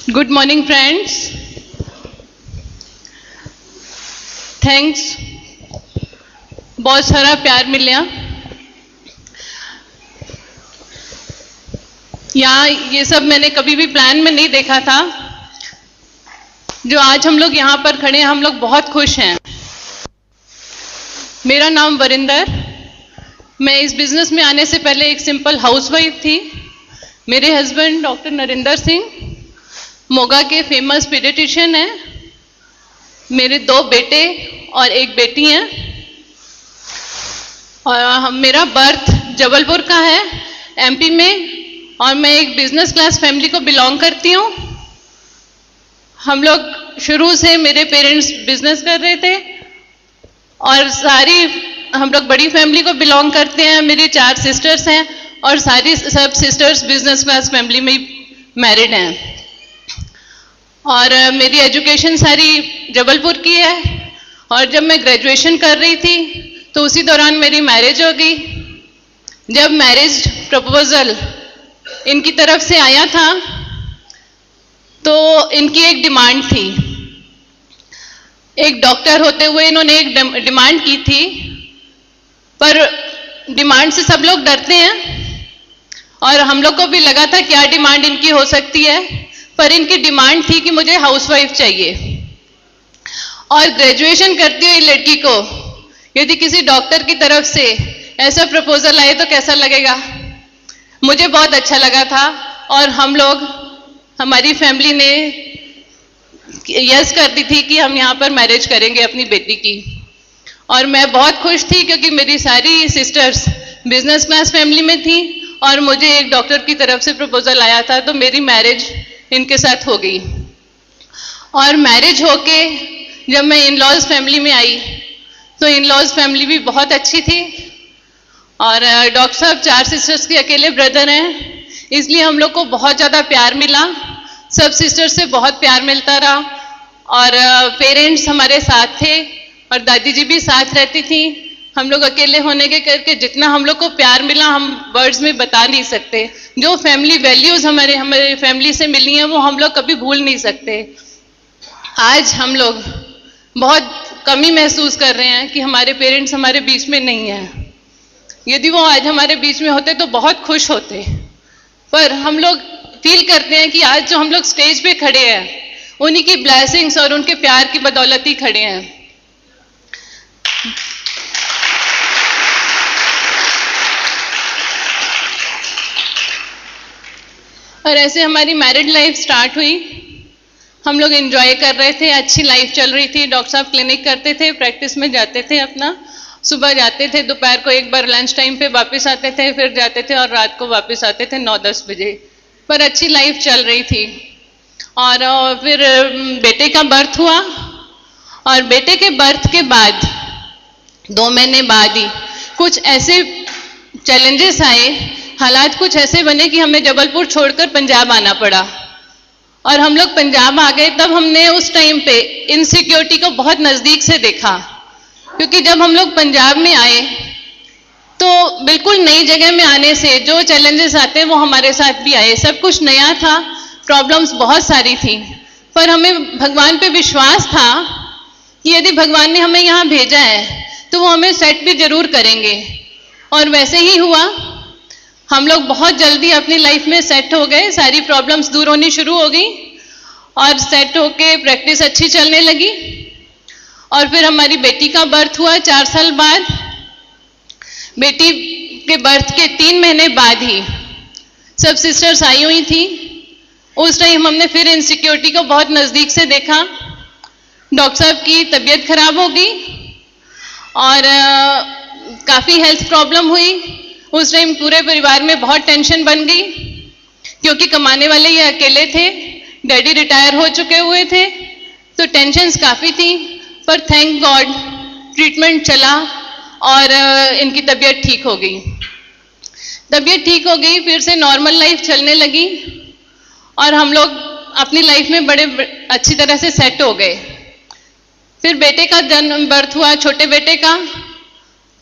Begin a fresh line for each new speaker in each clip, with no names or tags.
Good morning, friends. Thanks. बहुत सारा प्यार मिला। यहाँ ये सब मैंने कभी भी प्लान में नहीं देखा था। जो आज हम लोग यहाँ पर खड़े हैं, हम लोग बहुत खुश हैं। मेरा नाम वरिंदर। मैं इस बिजनेस में आने से पहले एक सिंपल हाउसवाइफ थी। मेरे हस्बैंड डॉक्टर नरेंद्र सिंह मोगा के फेमस पीडियाट्रिशियन हैं। मेरे 2 बेटे और 1 बेटी हैं। और मेरा बर्थ जबलपुर का है, एमपी में, और मैं एक बिजनेस क्लास फैमिली को बिलोंग करती हूँ। हम लोग शुरू से, मेरे पेरेंट्स बिजनेस कर रहे थे और हम लोग बड़ी फैमिली को बिलोंग करते हैं। मेरी 4 सिस्टर्स हैं और सब सिस्टर्स बिजनेस क्लास फैमिली में मैरिड हैं। और मेरी एजुकेशन सारी जबलपुर की है। और जब मैं ग्रेजुएशन कर रही थी तो उसी दौरान मेरी मैरिज हो गई। जब मैरिज प्रपोजल इनकी तरफ से आया था तो इनकी एक डिमांड थी। एक डॉक्टर होते हुए इन्होंने एक डिमांड की थी, पर डिमांड से सब लोग डरते हैं और हम लोग को भी लगा था क्या डिमांड इनकी हो सकती है। पर इनकी डिमांड थी कि मुझे हाउसवाइफ चाहिए। और ग्रेजुएशन करती हुई लड़की को यदि किसी डॉक्टर की तरफ से ऐसा प्रपोजल आए तो कैसा लगेगा। मुझे बहुत अच्छा लगा था और हमारी फैमिली ने यस कर दी थी कि हम यहाँ पर मैरिज करेंगे अपनी बेटी की। और मैं बहुत खुश थी क्योंकि मेरी सारी सिस्टर्स बिजनेस क्लास फैमिली में थी और मुझे एक डॉक्टर की तरफ से प्रपोजल आया था, तो मेरी मैरिज इनके साथ हो गई। और मैरिज होके जब मैं इन लॉज फैमिली में आई तो इन लॉज फैमिली भी बहुत अच्छी थी। और डॉक्टर साहब 4 सिस्टर्स के अकेले ब्रदर हैं, इसलिए हम लोग को बहुत ज़्यादा प्यार मिला। सब सिस्टर्स से बहुत प्यार मिलता रहा और पेरेंट्स हमारे साथ थे और दादी जी भी साथ रहती थी। हम लोग अकेले होने के करके जितना हम लोग को प्यार मिला हम वर्ड्स में बता नहीं सकते। जो फैमिली वैल्यूज हमारे फैमिली से मिली हैं वो हम लोग कभी भूल नहीं सकते। आज हम लोग बहुत कमी महसूस कर रहे हैं कि हमारे पेरेंट्स हमारे बीच में नहीं हैं। यदि वो आज हमारे बीच में होते तो बहुत खुश होते। पर हम लोग फील करते हैं कि आज जो हम लोग स्टेज पे खड़े हैं उन्हीं की ब्लेसिंग्स और उनके प्यार की बदौलत ही खड़े हैं। और ऐसे हमारी मैरिड लाइफ स्टार्ट हुई। हम लोग एंजॉय कर रहे थे, अच्छी लाइफ चल रही थी। डॉक्टर साहब क्लिनिक करते थे, प्रैक्टिस में जाते थे, अपना सुबह जाते थे, दोपहर को एक बार लंच टाइम पे वापस आते थे, फिर जाते थे और रात को वापस आते थे 9-10 बजे। पर अच्छी लाइफ चल रही थी। और फिर बेटे का बर्थ हुआ और बेटे के बर्थ के बाद 2 महीने बाद ही कुछ ऐसे चैलेंजेस आए, हालात कुछ ऐसे बने कि हमें जबलपुर छोड़कर पंजाब आना पड़ा। और हम लोग पंजाब आ गए तब हमने उस टाइम पे इनसिक्योरिटी को बहुत नज़दीक से देखा। क्योंकि जब हम लोग पंजाब में आए तो बिल्कुल नई जगह में आने से जो चैलेंजेस आते वो हमारे साथ भी आए। सब कुछ नया था, प्रॉब्लम्स बहुत सारी थी, पर हमें भगवान पे विश्वास था कि यदि भगवान ने हमें यहाँ भेजा है तो वो हमें सेट भी जरूर करेंगे। और वैसे ही हुआ। हम लोग बहुत जल्दी अपनी लाइफ में सेट हो गए, सारी प्रॉब्लम्स दूर होनी शुरू हो गई और सेट होके प्रैक्टिस अच्छी चलने लगी। और फिर हमारी बेटी का बर्थ हुआ 4 साल बाद। बेटी के बर्थ के 3 महीने बाद ही सब सिस्टर्स आई हुई थी। उस टाइम हमने फिर इनसिक्योरिटी को बहुत नज़दीक से देखा। डॉक्टर साहब की तबीयत खराब हो गई और काफ़ी हेल्थ प्रॉब्लम हुई। उस टाइम पूरे परिवार में बहुत टेंशन बन गई क्योंकि कमाने वाले ये अकेले थे, डैडी रिटायर हो चुके हुए थे, तो टेंशन्स काफ़ी थी। पर थैंक गॉड ट्रीटमेंट चला और इनकी तबीयत ठीक हो गई। तबीयत ठीक हो गई, फिर से नॉर्मल लाइफ चलने लगी और हम लोग अपनी लाइफ में बड़े अच्छी तरह से सेट हो गए। फिर बेटे का बर्थ हुआ, छोटे बेटे का,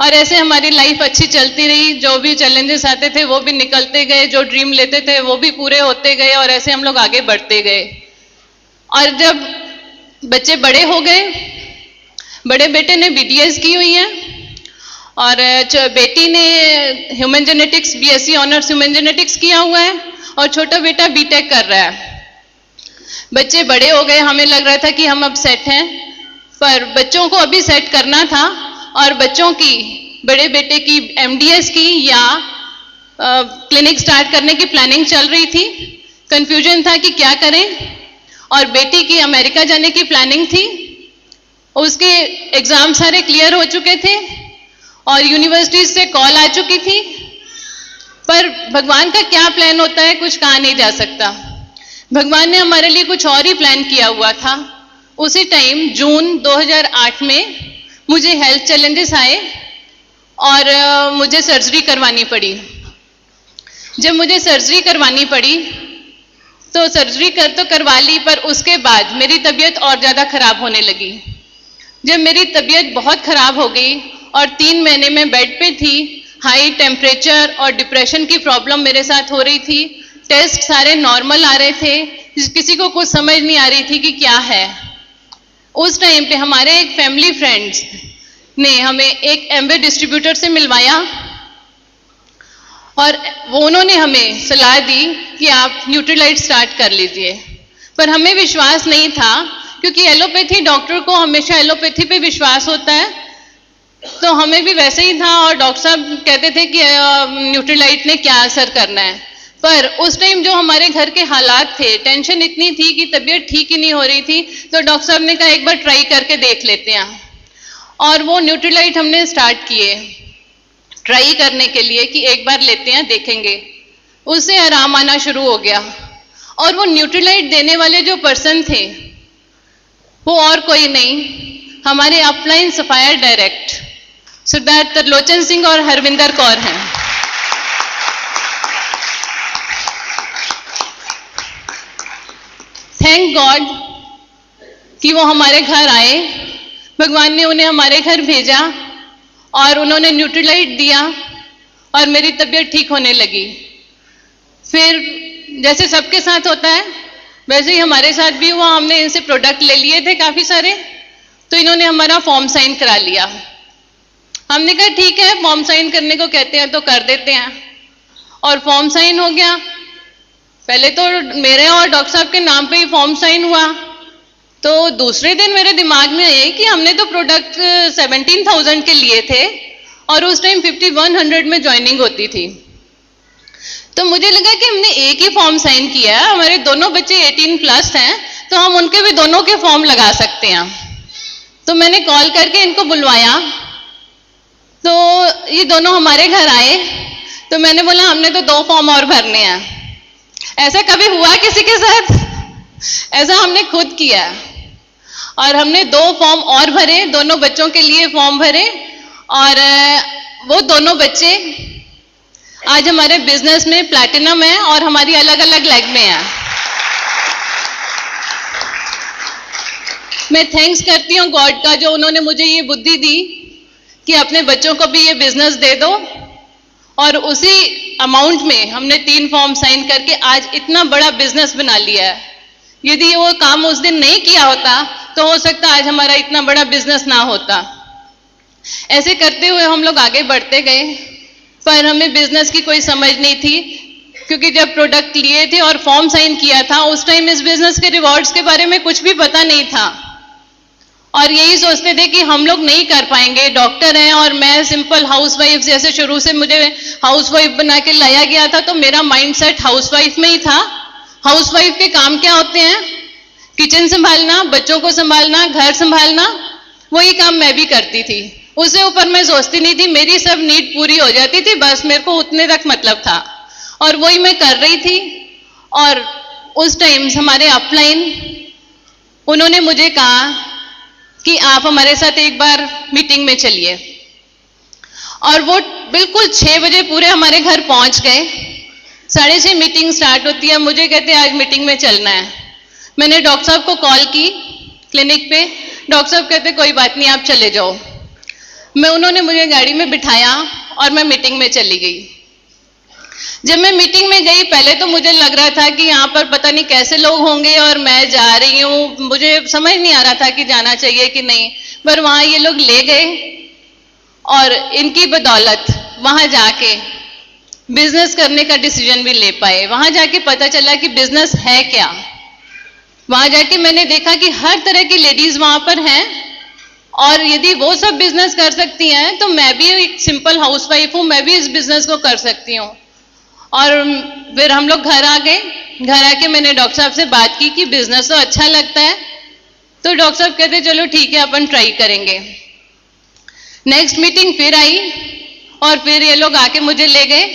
और ऐसे हमारी लाइफ अच्छी चलती रही। जो भी चैलेंजेस आते थे वो भी निकलते गए, जो ड्रीम लेते थे वो भी पूरे होते गए और ऐसे हम लोग आगे बढ़ते गए। और जब बच्चे बड़े हो गए, बड़े बेटे ने BDS की हुई है और बेटी ने human genetics BSc honours human genetics किया हुआ है और छोटा बेटा BTech कर रहा है। बच्चे बड़े हो गए, हमें लग रहा था कि हम अब सेट हैं, पर बच्चों को अभी सेट करना था और बच्चों की, बड़े बेटे की MDS की या क्लिनिक स्टार्ट करने की प्लानिंग चल रही थी। कंफ्यूजन था कि क्या करें, और बेटी की अमेरिका जाने की प्लानिंग थी। उसके एग्जाम सारे क्लियर हो चुके थे और यूनिवर्सिटी से कॉल आ चुकी थी, पर भगवान का क्या प्लान होता है कुछ कहा नहीं जा सकता। भगवान ने हमारे लिए कुछ और ही प्लान किया हुआ था। उसी टाइम जून 2008 में मुझे हेल्थ चैलेंजेस आए और मुझे सर्जरी करवानी पड़ी। जब मुझे सर्जरी करवानी पड़ी तो सर्जरी तो करवा ली, पर उसके बाद मेरी तबीयत और ज़्यादा खराब होने लगी। जब मेरी तबीयत बहुत खराब हो गई और 3 महीने में बेड पे थी, हाई टेम्परेचर और डिप्रेशन की प्रॉब्लम मेरे साथ हो रही थी, टेस्ट सारे नॉर्मल आ रहे थे, किसी को कुछ समझ नहीं आ रही थी कि क्या है। उस टाइम पे हमारे एक फैमिली फ्रेंड्स ने हमें एक एम्वे डिस्ट्रीब्यूटर से मिलवाया और उन्होंने हमें सलाह दी कि आप न्यूट्रीलाइट स्टार्ट कर लीजिए। पर हमें विश्वास नहीं था, क्योंकि एलोपैथी, डॉक्टर को हमेशा एलोपैथी पे विश्वास होता है, तो हमें भी वैसे ही था। और डॉक्टर साहब कहते थे कि न्यूट्रीलाइट ने क्या असर करना है। पर उस टाइम जो हमारे घर के हालात थे, टेंशन इतनी थी कि तबीयत ठीक ही नहीं हो रही थी, तो डॉक्टर साहब ने कहा एक बार ट्राई करके देख लेते हैं। और वो न्यूट्रीलाइट हमने स्टार्ट किए ट्राई करने के लिए कि एक बार लेते हैं, देखेंगे। उससे आराम आना शुरू हो गया। और वो न्यूट्रीलाइट देने वाले जो पर्सन थे वो और कोई नहीं, हमारे अपलाइन सफायर डायरेक्ट सरदार त्रिलोचन सिंह और हरविंदर कौर हैं। थैंक गॉड कि वो हमारे घर आए, भगवान ने उन्हें हमारे घर भेजा और उन्होंने न्यूट्रीलाइट दिया और मेरी तबीयत ठीक होने लगी। फिर जैसे सबके साथ होता है वैसे ही हमारे साथ भी हुआ। हमने इनसे प्रोडक्ट ले लिए थे काफ़ी सारे, तो इन्होंने हमारा फॉर्म साइन करा लिया। हमने कहा ठीक है, फॉर्म साइन करने को कहते हैं तो कर देते हैं, और फॉर्म साइन हो गया। पहले तो मेरे और डॉक्टर साहब के नाम पे ही फॉर्म साइन हुआ। तो दूसरे दिन मेरे दिमाग में आया कि हमने तो प्रोडक्ट 17,000 के लिए थे और उस टाइम 5100 में ज्वाइनिंग होती थी। तो मुझे लगा कि हमने एक ही फॉर्म साइन किया है, हमारे दोनों बच्चे 18+ हैं, तो हम उनके भी दोनों के फॉर्म लगा सकते हैं। तो मैंने कॉल करके इनको बुलवाया, तो ये दोनों हमारे घर आए। तो मैंने बोला हमने तो 2 फॉर्म और भरने हैं। ऐसा कभी हुआ किसी के साथ? ऐसा हमने खुद किया और हमने 2 फॉर्म और भरे, दोनों बच्चों के लिए फॉर्म भरे, और वो दोनों बच्चे आज हमारे बिजनेस में प्लैटिनम है और हमारी अलग अलग लेग में है। मैं थैंक्स करती हूँ गॉड का, जो उन्होंने मुझे ये बुद्धि दी कि अपने बच्चों को भी ये बिजनेस दे दो, और उसी अमाउंट में हमने 3 फॉर्म साइन करके आज इतना बड़ा बिजनेस बना लिया है। यदि वो काम उस दिन नहीं किया होता तो हो सकता आज हमारा इतना बड़ा बिजनेस ना होता। ऐसे करते हुए हम लोग आगे बढ़ते गए, पर हमें बिजनेस की कोई समझ नहीं थी, क्योंकि जब प्रोडक्ट लिए थे और फॉर्म साइन किया था उस टाइम इस बिजनेस के रिवॉर्ड्स के बारे में कुछ भी पता नहीं था, और यही सोचते थे कि हम लोग नहीं कर पाएंगे। डॉक्टर हैं और मैं सिंपल हाउसवाइफ, जैसे शुरू से मुझे हाउसवाइफ बना के लाया गया था, तो मेरा माइंडसेट हाउसवाइफ में ही था। हाउसवाइफ के काम क्या होते हैं? किचन संभालना, बच्चों को संभालना, घर संभालना, वही काम मैं भी करती थी। उससे ऊपर मैं सोचती नहीं थी, मेरी सब नीड पूरी हो जाती थी, बस मेरे को उतने तक मतलब था, और वही मैं कर रही थी। और उस टाइम हमारे अपलाइन, उन्होंने मुझे कहा कि आप हमारे साथ एक बार मीटिंग में चलिए, और वो बिल्कुल 6 बजे पूरे हमारे घर पहुंच गए। 6:30 मीटिंग स्टार्ट होती है, मुझे कहते हैं आज मीटिंग में चलना है। मैंने डॉक्टर साहब को कॉल की क्लिनिक पे, डॉक्टर साहब कहते कोई बात नहीं आप चले जाओ। उन्होंने मुझे गाड़ी में बिठाया और मैं मीटिंग में चली गई। जब मैं मीटिंग में गई पहले तो मुझे लग रहा था कि यहाँ पर पता नहीं कैसे लोग होंगे और मैं जा रही हूँ, मुझे समझ नहीं आ रहा था कि जाना चाहिए कि नहीं, पर वहाँ ये लोग ले गए और इनकी बदौलत वहाँ जाके बिजनेस करने का डिसीजन भी ले पाए। वहाँ जाके पता चला कि बिजनेस है क्या। वहाँ जाके मैंने देखा कि हर तरह की लेडीज वहाँ पर हैं और यदि वो सब बिजनेस कर सकती हैं तो मैं भी एक सिंपल हाउसवाइफ हूँ, मैं भी इस बिजनेस को कर सकती हूँ। और फिर हम लोग घर आ गए। घर आके मैंने डॉक्टर साहब से बात की कि बिजनेस तो अच्छा लगता है, तो डॉक्टर साहब कहते चलो ठीक है अपन ट्राई करेंगे। नेक्स्ट मीटिंग फिर आई और फिर ये लोग आके मुझे ले गए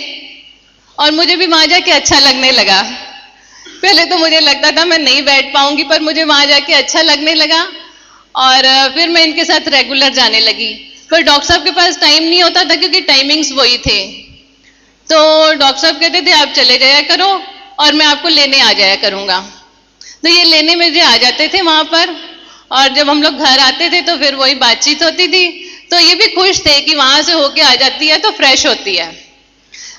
और मुझे भी वहां जाके अच्छा लगने लगा। पहले तो मुझे लगता था मैं नहीं बैठ पाऊंगी, पर मुझे वहां जाके अच्छा लगने लगा और फिर मैं इनके साथ रेगुलर जाने लगी। पर डॉक्टर साहब के पास टाइम नहीं होता था क्योंकि टाइमिंग्स वही थे, तो डॉक्टर साहब कहते थे आप चले जाया करो और मैं आपको लेने आ जाया करूंगा। तो ये लेने मुझे आ जाते थे वहां पर और जब हम लोग घर आते थे तो फिर वही बातचीत होती थी। तो ये भी खुश थे कि वहां से होके आ जाती है तो फ्रेश होती है।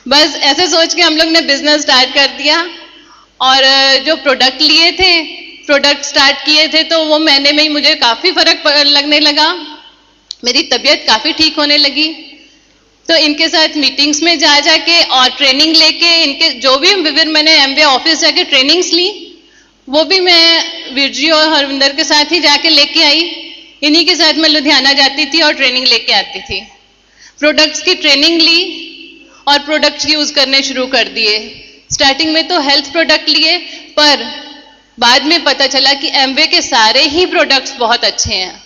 बस ऐसे सोच के हम लोग ने बिजनेस स्टार्ट कर दिया और जो प्रोडक्ट लिए थे, प्रोडक्ट स्टार्ट किए थे, तो वो महीने में ही मुझे काफी फर्क लगने लगा, मेरी तबीयत काफी ठीक होने लगी। तो इनके साथ मीटिंग्स में जा जाके और ट्रेनिंग लेके इनके जो भी मैंने एमबीए ऑफिस जाके ट्रेनिंग्स ली, वो भी मैं वीरजी और हरविंदर के साथ ही जाके लेके आई। इन्हीं के साथ मैं लुधियाना जाती थी और ट्रेनिंग लेके आती थी। प्रोडक्ट्स की ट्रेनिंग ली और प्रोडक्ट्स यूज करने शुरू कर दिए। स्टार्टिंग में तो हेल्थ प्रोडक्ट लिए, पर बाद में पता चला कि एमवे के सारे ही प्रोडक्ट्स बहुत अच्छे हैं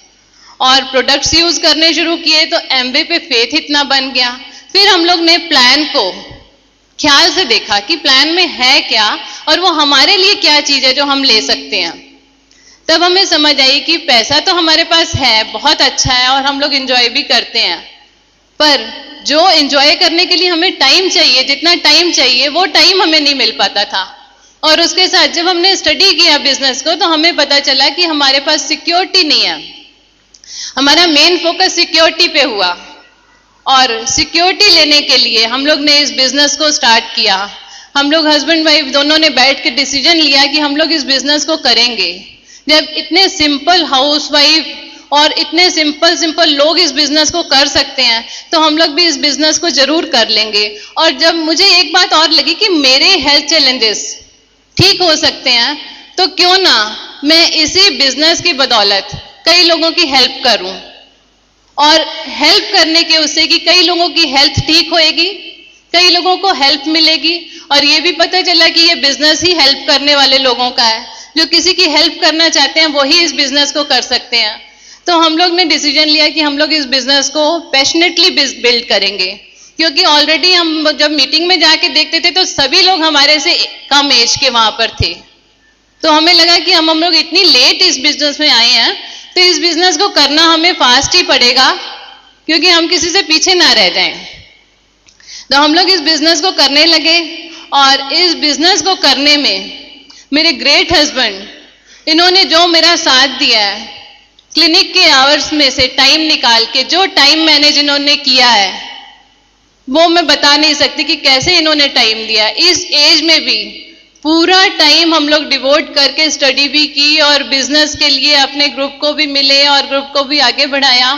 और प्रोडक्ट्स यूज करने शुरू किए तो एमवे पे फेथ इतना बन गया। फिर हम लोग ने प्लान को ख्याल से देखा कि प्लान में है क्या और वो हमारे लिए क्या चीज है जो हम ले सकते हैं। तब हमें समझ आई कि पैसा तो हमारे पास है, बहुत अच्छा है और हम लोग एंजॉय भी करते हैं, पर जो एंजॉय करने के लिए हमें टाइम चाहिए, जितना टाइम चाहिए वो टाइम हमें नहीं मिल पाता था। और उसके साथ जब हमने स्टडी किया बिजनेस को तो हमें पता चला कि हमारे पास सिक्योरिटी नहीं है। हमारा मेन फोकस सिक्योरिटी पे हुआ और सिक्योरिटी लेने के लिए हम लोग ने इस बिजनेस को स्टार्ट किया। हम लोग हस्बैंड वाइफ दोनों ने बैठ के डिसीजन लिया कि हम लोग इस बिजनेस को करेंगे। जब इतने सिंपल हाउसवाइफ और इतने सिंपल लोग इस बिजनेस को कर सकते हैं तो हम लोग भी इस बिजनेस को जरूर कर लेंगे। और जब मुझे एक बात और लगी कि मेरे हेल्थ चैलेंजेस ठीक हो सकते हैं तो क्यों ना मैं इसी बिजनेस की बदौलत कई लोगों की हेल्प करूं और हेल्प करने के उससे कि कई लोगों की हेल्थ ठीक होएगी, कई लोगों को हेल्प मिलेगी। और ये भी पता चला कि ये बिजनेस ही हेल्प करने वाले लोगों का है, जो किसी की हेल्प करना चाहते हैं वही इस बिजनेस को कर सकते हैं। तो हम लोग ने डिसीजन लिया कि हम लोग इस बिजनेस को पैशनेटली बिल्ड करेंगे, क्योंकि ऑलरेडी हम जब मीटिंग में जाके देखते थे तो सभी लोग हमारे से कम एज के वहां पर थे। तो हमें लगा कि हम लोग इतनी लेट इस बिजनेस में आए हैं तो इस बिजनेस को करना हमें फास्ट ही पड़ेगा, क्योंकि हम किसी से पीछे ना रह जाएं। तो हम लोग इस बिजनेस को करने लगे और इस बिजनेस को करने में मेरे ग्रेट हस्बैंड, इन्होंने जो मेरा साथ दिया है, क्लिनिक के आवर्स में से टाइम निकाल के जो टाइम मैनेज इन्होंने किया है वो मैं बता नहीं सकती कि कैसे इन्होंने टाइम दिया। इस एज में भी पूरा टाइम हम लोग डिवोट करके स्टडी भी की और बिजनेस के लिए अपने ग्रुप को भी मिले और ग्रुप को भी आगे बढ़ाया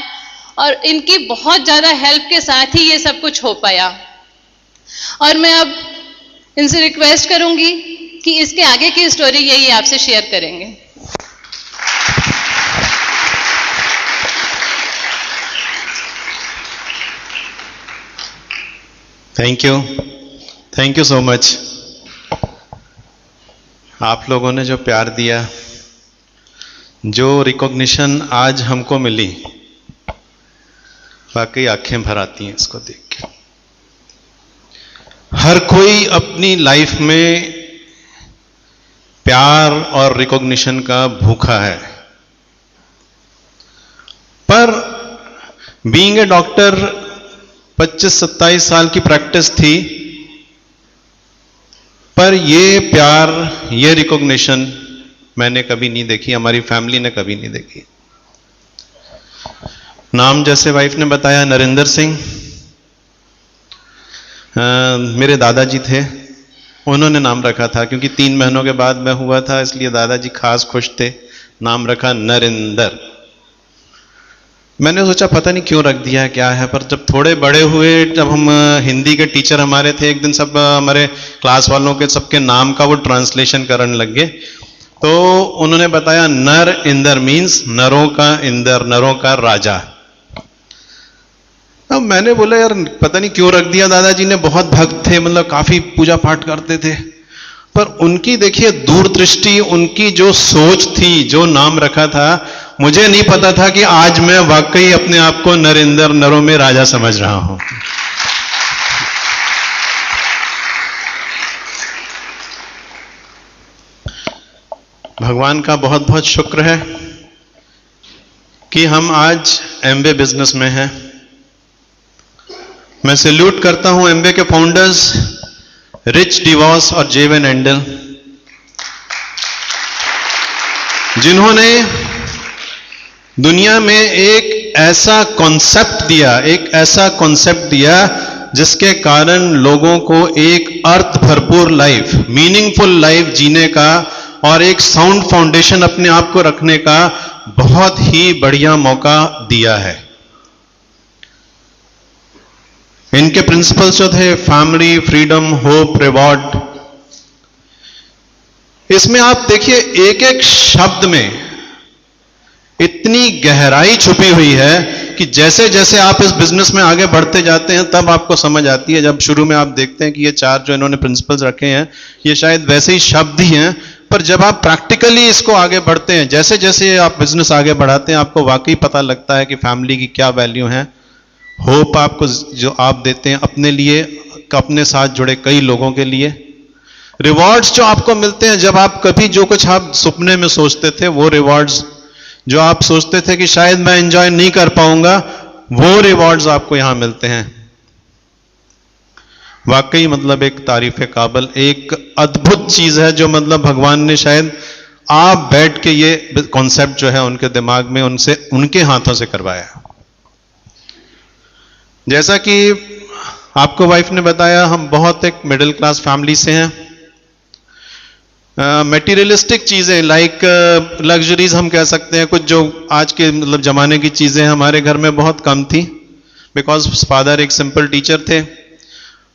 और इनकी बहुत ज्यादा हेल्प के साथ ही ये सब कुछ हो पाया। और मैं अब इनसे रिक्वेस्ट करूंगी कि इसके आगे की स्टोरी यही आपसे शेयर करेंगे।
Thank you so much. आप लोगों ने जो प्यार दिया, जो रिकॉग्निशन आज हमको मिली, वाकई आंखें भर आती हैं इसको देख के। हर कोई अपनी लाइफ में प्यार और रिकॉग्निशन का भूखा है, पर बीइंग ए डॉक्टर 25-27 साल की प्रैक्टिस थी, पर ये प्यार, ये रिकॉग्निशन मैंने कभी नहीं देखी, हमारी फैमिली ने कभी नहीं देखी। नाम जैसे वाइफ ने बताया, नरेंद्र सिंह। मेरे दादाजी थे, उन्होंने नाम रखा था, क्योंकि 3 महीनों के बाद मैं हुआ था, इसलिए दादाजी खास खुश थे, नाम रखा नरेंद्र। मैंने सोचा पता नहीं क्यों रख दिया है, क्या है, पर जब थोड़े बड़े हुए, जब हम हिंदी के टीचर हमारे थे, एक दिन सब हमारे क्लास वालों के सबके नाम का वो ट्रांसलेशन करने लग गए, तो उन्होंने बताया नर इंदर मीन्स नरों का इंदर, नरों का राजा। अब मैंने बोला यार पता नहीं क्यों रख दिया, दादाजी ने बहुत भक्त थे, मतलब काफी पूजा पाठ करते थे, पर उनकी देखिए दूरदृष्टि, उनकी जो सोच थी, जो नाम रखा था, मुझे नहीं पता था कि आज मैं वाकई अपने आप को नरेंद्र, नरों में राजा समझ रहा हूं। भगवान का बहुत बहुत शुक्र है कि हम आज एमबे बिजनेस में हैं। मैं सैल्यूट करता हूं एमबे के फाउंडर्स रिच डिवॉस और जेवन एंडल, जिन्होंने दुनिया में एक ऐसा कॉन्सेप्ट दिया जिसके कारण लोगों को एक अर्थ भरपूर लाइफ, मीनिंगफुल लाइफ जीने का और एक साउंड फाउंडेशन अपने आप को रखने का बहुत ही बढ़िया मौका दिया है। इनके प्रिंसिपल्स जो थे फैमिली, फ्रीडम, होप, रिवॉर्ड, इसमें आप देखिए एक एक शब्द में इतनी गहराई छुपी हुई है कि जैसे जैसे आप इस बिजनेस में आगे बढ़ते जाते हैं तब आपको समझ आती है। जब शुरू में आप देखते हैं कि ये 4 जो इन्होंने प्रिंसिपल्स रखे हैं ये शायद वैसे ही शब्द ही हैं, पर जब आप प्रैक्टिकली इसको आगे बढ़ते हैं, जैसे जैसे आप बिजनेस आगे बढ़ाते हैं, आपको वाकई पता लगता है कि फैमिली की क्या वैल्यू है, होप आपको जो आप देते हैं अपने लिए, अपने साथ जुड़े कई लोगों के लिए, रिवॉर्ड्स जो आपको मिलते हैं जब आप कभी जो कुछ आप सपने में सोचते थे, वो रिवॉर्ड्स जो आप सोचते थे कि शायद मैं एंजॉय नहीं कर पाऊंगा, वो रिवॉर्ड्स आपको यहां मिलते हैं। वाकई मतलब एक तारीफ काबिल, एक अद्भुत चीज है जो मतलब भगवान ने शायद आप बैठ के ये कॉन्सेप्ट जो है उनके दिमाग में, उनसे उनके हाथों से करवाया। जैसा कि आपको वाइफ ने बताया, हम बहुत एक मिडिल क्लास फैमिली से हैं। मटेरियलिस्टिक चीजें लाइक लग्जरीज हम कह सकते हैं, कुछ जो आज के मतलब जमाने की चीजें हमारे घर में बहुत कम थी, बिकॉज फादर एक सिंपल टीचर थे,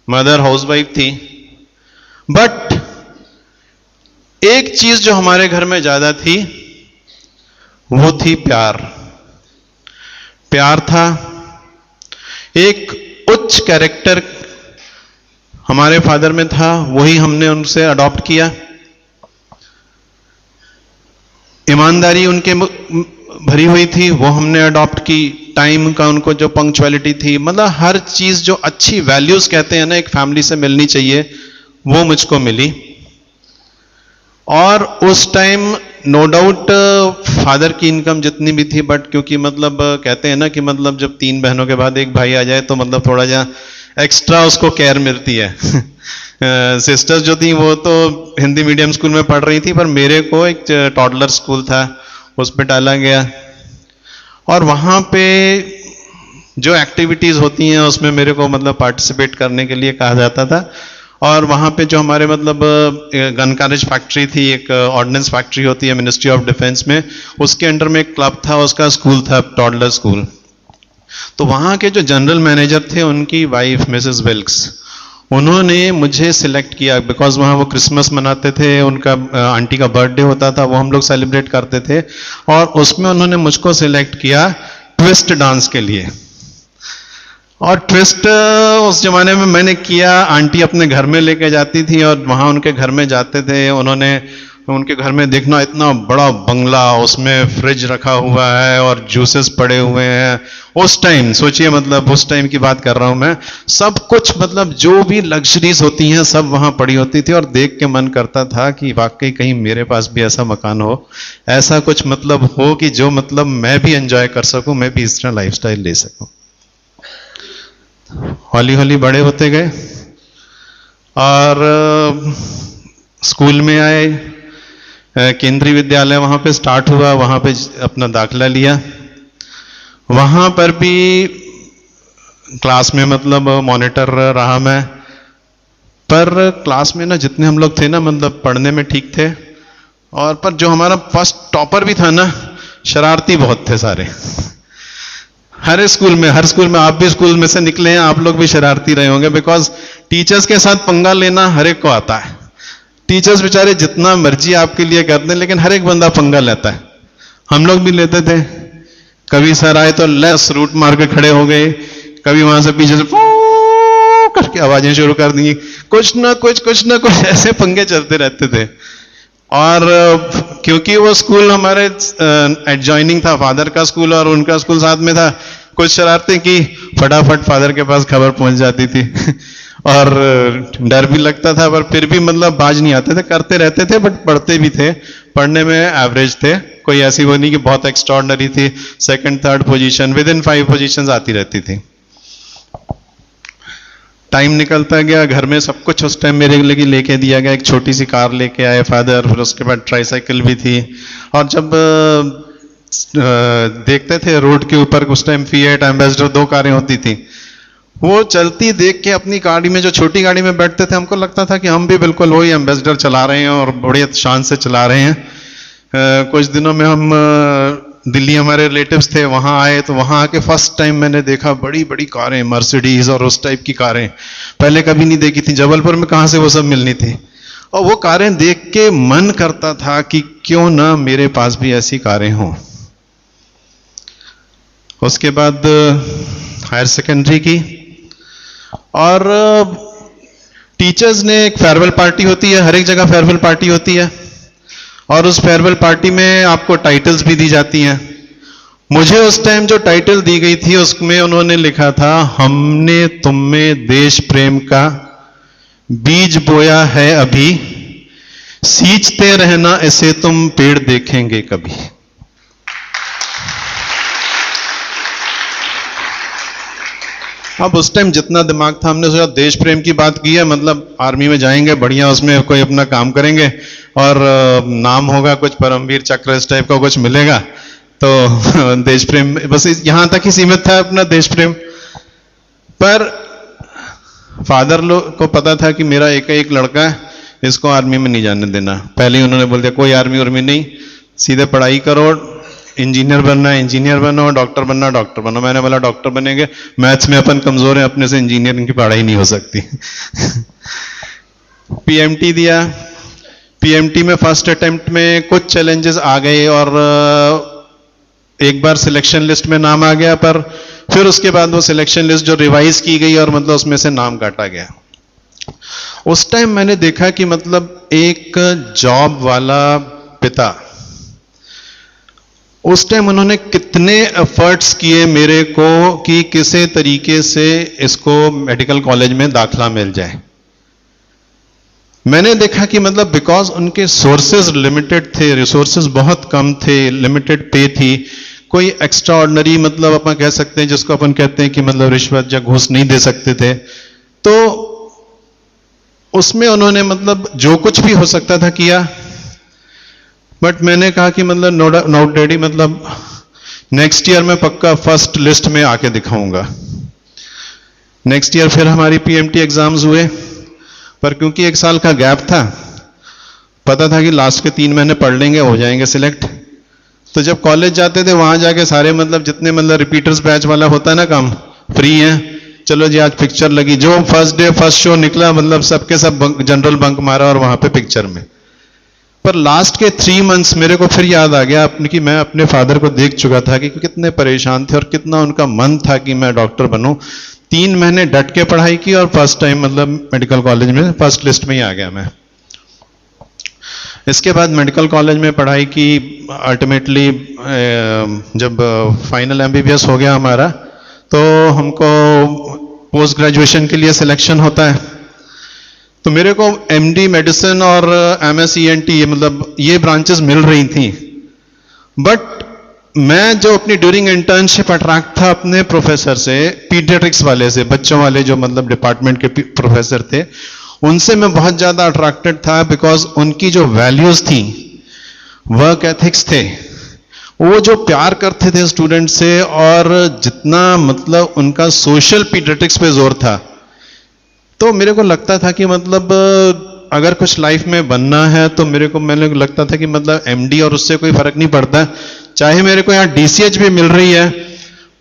मदर हाउसवाइफ थी। बट एक चीज जो हमारे घर में ज्यादा थी वो थी प्यार। प्यार था, एक उच्च कैरेक्टर हमारे फादर में था, वही हमने उनसे अडॉप्ट किया। ईमानदारी उनके भरी हुई थी, वो हमने अडॉप्ट की। टाइम का उनको जो पंक्चुअलिटी थी, मतलब हर चीज जो अच्छी वैल्यूज कहते हैं ना एक फैमिली से मिलनी चाहिए, वो मुझको मिली। और उस टाइम नो डाउट फादर की इनकम जितनी भी थी, बट क्योंकि मतलब कहते हैं ना कि मतलब जब 3 बहनों के बाद एक भाई आ जाए तो मतलब थोड़ा जा एक्स्ट्रा उसको केयर मिलती है। सिस्टर्स जो थी वो तो हिंदी मीडियम स्कूल में पढ़ रही थी, पर मेरे को एक टॉडलर स्कूल था उस पर डाला गया, और वहाँ पे जो एक्टिविटीज़ होती हैं उसमें मेरे को मतलब पार्टिसिपेट करने के लिए कहा जाता था। और वहाँ पे जो हमारे मतलब गन कार्रेज फैक्ट्री थी, एक ऑर्डिनेंस फैक्ट्री होती है मिनिस्ट्री ऑफ डिफेंस में, उसके अंडर में एक क्लब था, उसका स्कूल था टॉडलर स्कूल। तो वहाँ के जो जनरल मैनेजर थे, उनकी वाइफ मिसेस विल्क्स, उन्होंने मुझे सिलेक्ट किया, बिकॉज वहाँ वो क्रिसमस मनाते थे, उनका आंटी का बर्थडे होता था, वो हम लोग सेलिब्रेट करते थे, और उसमें उन्होंने मुझको सिलेक्ट किया ट्विस्ट डांस के लिए। और ट्विस्ट उस जमाने में मैंने किया, आंटी अपने घर में लेके जाती थी और वहाँ उनके घर में जाते थे। उन्होंने उनके घर में देखना इतना बड़ा बंगला, उसमें फ्रिज रखा हुआ है और जूसेस पड़े हुए हैं। उस टाइम सोचिए, मतलब उस टाइम की बात कर रहा हूं मैं, सब कुछ मतलब जो भी लग्जरीज होती हैं सब वहां पड़ी होती थी, और देख के मन करता था कि वाकई कहीं मेरे पास भी ऐसा मकान हो, ऐसा कुछ मतलब हो कि जो मतलब मैं भी एंजॉय कर सकूं, मैं भी इस तरह लाइफस्टाइल ले सकूं। हौली हौली बड़े होते गए और स्कूल में आए, केंद्रीय विद्यालय वहाँ पे स्टार्ट हुआ, वहाँ पे अपना दाखिला लिया। वहाँ पर भी क्लास में मतलब मॉनिटर रहा मैं, पर क्लास में ना जितने हम लोग थे ना मतलब पढ़ने में ठीक थे, और पर जो हमारा फर्स्ट टॉपर भी था ना, शरारती बहुत थे सारे। हर स्कूल में आप भी स्कूल में से निकले हैं, आप लोग भी शरारती रहे होंगे, बिकॉज टीचर्स के साथ पंगा लेना हर एक को आता है। टीचर्स बेचारे जितना मर्जी आपके लिए करते हैं, लेकिन हर एक बंदा पंगा लेता है। हम लोग भी लेते थे। कभी सर आए तो लेस रूट मार के खड़े हो गए, कभी वहां से पीछे से करके आवाजें शुरू कर दी, कुछ ना कुछ ऐसे पंगे चलते रहते थे। और क्योंकि वो स्कूल हमारे एडजॉइनिंग था, फादर का स्कूल और उनका स्कूल साथ में था, कुछ शरारतें की, फटाफट फादर के पास खबर पहुंच जाती थी और डर भी लगता था, पर फिर भी मतलब बाज नहीं आते थे, करते रहते थे, बट पढ़ते भी थे। पढ़ने में एवरेज थे, कोई ऐसी वो नहीं कि बहुत एक्स्ट्रॉर्डनरी थी। Second third position, with in 5 positions आती रहती थी। टाइम निकलता गया, घर में सब कुछ उस टाइम मेरे लिए लेके दिया गया। एक छोटी सी कार लेके आए फादर, फिर उसके बाद ट्राईसाइकिल भी थी। और जब देखते थे रोड के ऊपर, उस टाइम फिएट एम्बेसडर 2 कारें होती थी, वो चलती देख के अपनी गाड़ी में, जो छोटी गाड़ी में बैठते थे, हमको लगता था कि हम भी बिल्कुल वही एम्बेसडर चला रहे हैं और बड़ी शान से चला रहे हैं। कुछ दिनों में हम दिल्ली, हमारे रिलेटिव्स थे, वहां आए, तो वहां आके फर्स्ट टाइम मैंने देखा बड़ी बड़ी कारें, मर्सिडीज और उस टाइप की कारें, पहले कभी नहीं देखी थी। जबलपुर में कहां से वो सब मिलनी थी। और वो कारें देख के मन करता था कि क्यों ना मेरे पास भी ऐसी कारें हों। उसके बाद हायर सेकेंडरी की, और टीचर्स ने एक फेयरवेल पार्टी होती है, हर एक जगह फेयरवेल पार्टी होती है, और उस फेयरवेल पार्टी में आपको टाइटल्स भी दी जाती हैं। मुझे उस टाइम जो टाइटल दी गई थी, उसमें उन्होंने लिखा था, हमने तुम में देश प्रेम का बीज बोया है अभी, सींचते रहना ऐसे तुम पेड़ देखेंगे कभी। अब उस टाइम जितना दिमाग था, हमने सोचा देश प्रेम की बात की है, मतलब आर्मी में जाएंगे, बढ़िया उसमें कोई अपना काम करेंगे और नाम होगा कुछ परमवीर चक्र इस टाइप का कुछ मिलेगा, तो देश प्रेम बस यहां तक ही सीमित था अपना देश प्रेम। पर फादर लोग को पता था कि मेरा एक लड़का है, इसको आर्मी में नहीं जाने देना। पहले ही उन्होंने बोल दिया कोई आर्मी उर्मी नहीं, सीधे पढ़ाई करो, इंजीनियर बनना है इंजीनियर बनो, डॉक्टर बनना डॉक्टर बनो। मैंने बोला डॉक्टर बनेंगे, मैथ्स में अपन कमजोर हैं, अपने से इंजीनियरिंग की पढ़ाई नहीं हो सकती। पीएमटी दिया, पीएमटी में फर्स्ट अटेम्प्ट में कुछ चैलेंजेस आ गए और एक बार सिलेक्शन लिस्ट में नाम आ गया, पर फिर उसके बाद वो सिलेक्शन लिस्ट जो रिवाइज की गई और मतलब उसमें से नाम काटा गया। उस टाइम मैंने देखा कि मतलब एक जॉब वाला पिता, उस टाइम उन्होंने कितने एफर्ट्स किए मेरे को कि किसी तरीके से इसको मेडिकल कॉलेज में दाखला मिल जाए। मैंने देखा कि मतलब बिकॉज उनके सोर्सेज लिमिटेड थे, रिसोर्सेज बहुत कम थे, लिमिटेड पे थी, कोई एक्स्ट्रा ऑर्डिनरी मतलब अपन कह सकते हैं जिसको अपन कहते हैं कि मतलब रिश्वत या घूस नहीं दे सकते थे। तो उसमें उन्होंने मतलब जो कुछ भी हो सकता था किया। बट मैंने कहा कि मतलब नो डैडी, मतलब नेक्स्ट ईयर में पक्का फर्स्ट लिस्ट में आके दिखाऊंगा। नेक्स्ट ईयर फिर हमारी पीएमटी एग्जाम्स हुए, पर क्योंकि 1 साल का गैप था, पता था कि लास्ट के 3 महीने पढ़ लेंगे, हो जाएंगे सिलेक्ट। तो जब कॉलेज जाते थे वहां जाके सारे मतलब जितने मतलब रिपीटर्स बैच वाला होता है ना काम, फ्री है, चलो जी आज पिक्चर लगी, जो फर्स्ट डे फर्स्ट शो निकला मतलब सबके सब जनरल बंक मारा और वहां पे पिक्चर में। पर लास्ट के 3 मंथ्स मेरे को फिर याद आ गया कि मैं अपने फादर को देख चुका था कि कितने परेशान थे और कितना उनका मन था कि मैं डॉक्टर बनूं। 3 महीने डट के पढ़ाई की और फर्स्ट टाइम मतलब मेडिकल कॉलेज में फर्स्ट लिस्ट में ही आ गया मैं। इसके बाद मेडिकल कॉलेज में पढ़ाई की, अल्टीमेटली जब फाइनल एमबीबीएस हो गया हमारा, तो हमको पोस्ट ग्रेजुएशन के लिए सिलेक्शन होता है। तो मेरे को एमडी मेडिसिन और एमएसईएनटी मतलब ये ब्रांचेस मिल रही थी, बट मैं जो अपनी ड्यूरिंग इंटर्नशिप अट्रैक्ट था अपने प्रोफेसर से, पीडियाट्रिक्स वाले से, बच्चों वाले जो मतलब डिपार्टमेंट के प्रोफेसर थे, उनसे मैं बहुत ज्यादा अट्रैक्टेड था, बिकॉज उनकी जो वैल्यूज थी, वर्क एथिक्स थे, वो जो प्यार करते थे स्टूडेंट से, और जितना मतलब उनका सोशल पीडियाट्रिक्स पे जोर था, तो मेरे को लगता था कि मतलब अगर कुछ लाइफ में बनना है तो मैंने लगता था कि मतलब एमडी और उससे कोई फर्क नहीं पड़ता, चाहे मेरे को यहाँ डीसीएच भी मिल रही है,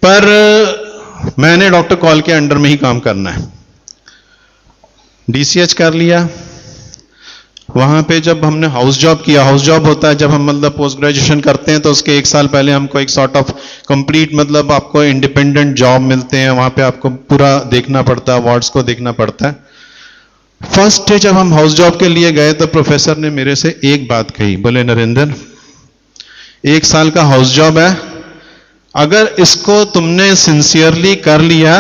पर मैंने डॉक्टर कॉल के अंडर में ही काम करना है। डीसीएच कर लिया। वहां पे जब हमने हाउस जॉब किया, हाउस जॉब होता है जब हम मतलब पोस्ट ग्रेजुएशन करते हैं तो उसके 1 साल पहले हमको एक सॉर्ट ऑफ कंप्लीट मतलब आपको इंडिपेंडेंट जॉब मिलते हैं, वहां पे आपको पूरा देखना पड़ता है, वार्ड्स को देखना पड़ता है। फर्स्ट डे जब हम हाउस जॉब के लिए गए तो प्रोफेसर ने मेरे से एक बात कही, बोले नरेंद्र 1 साल का हाउस जॉब है, अगर इसको तुमने सिंसियरली कर लिया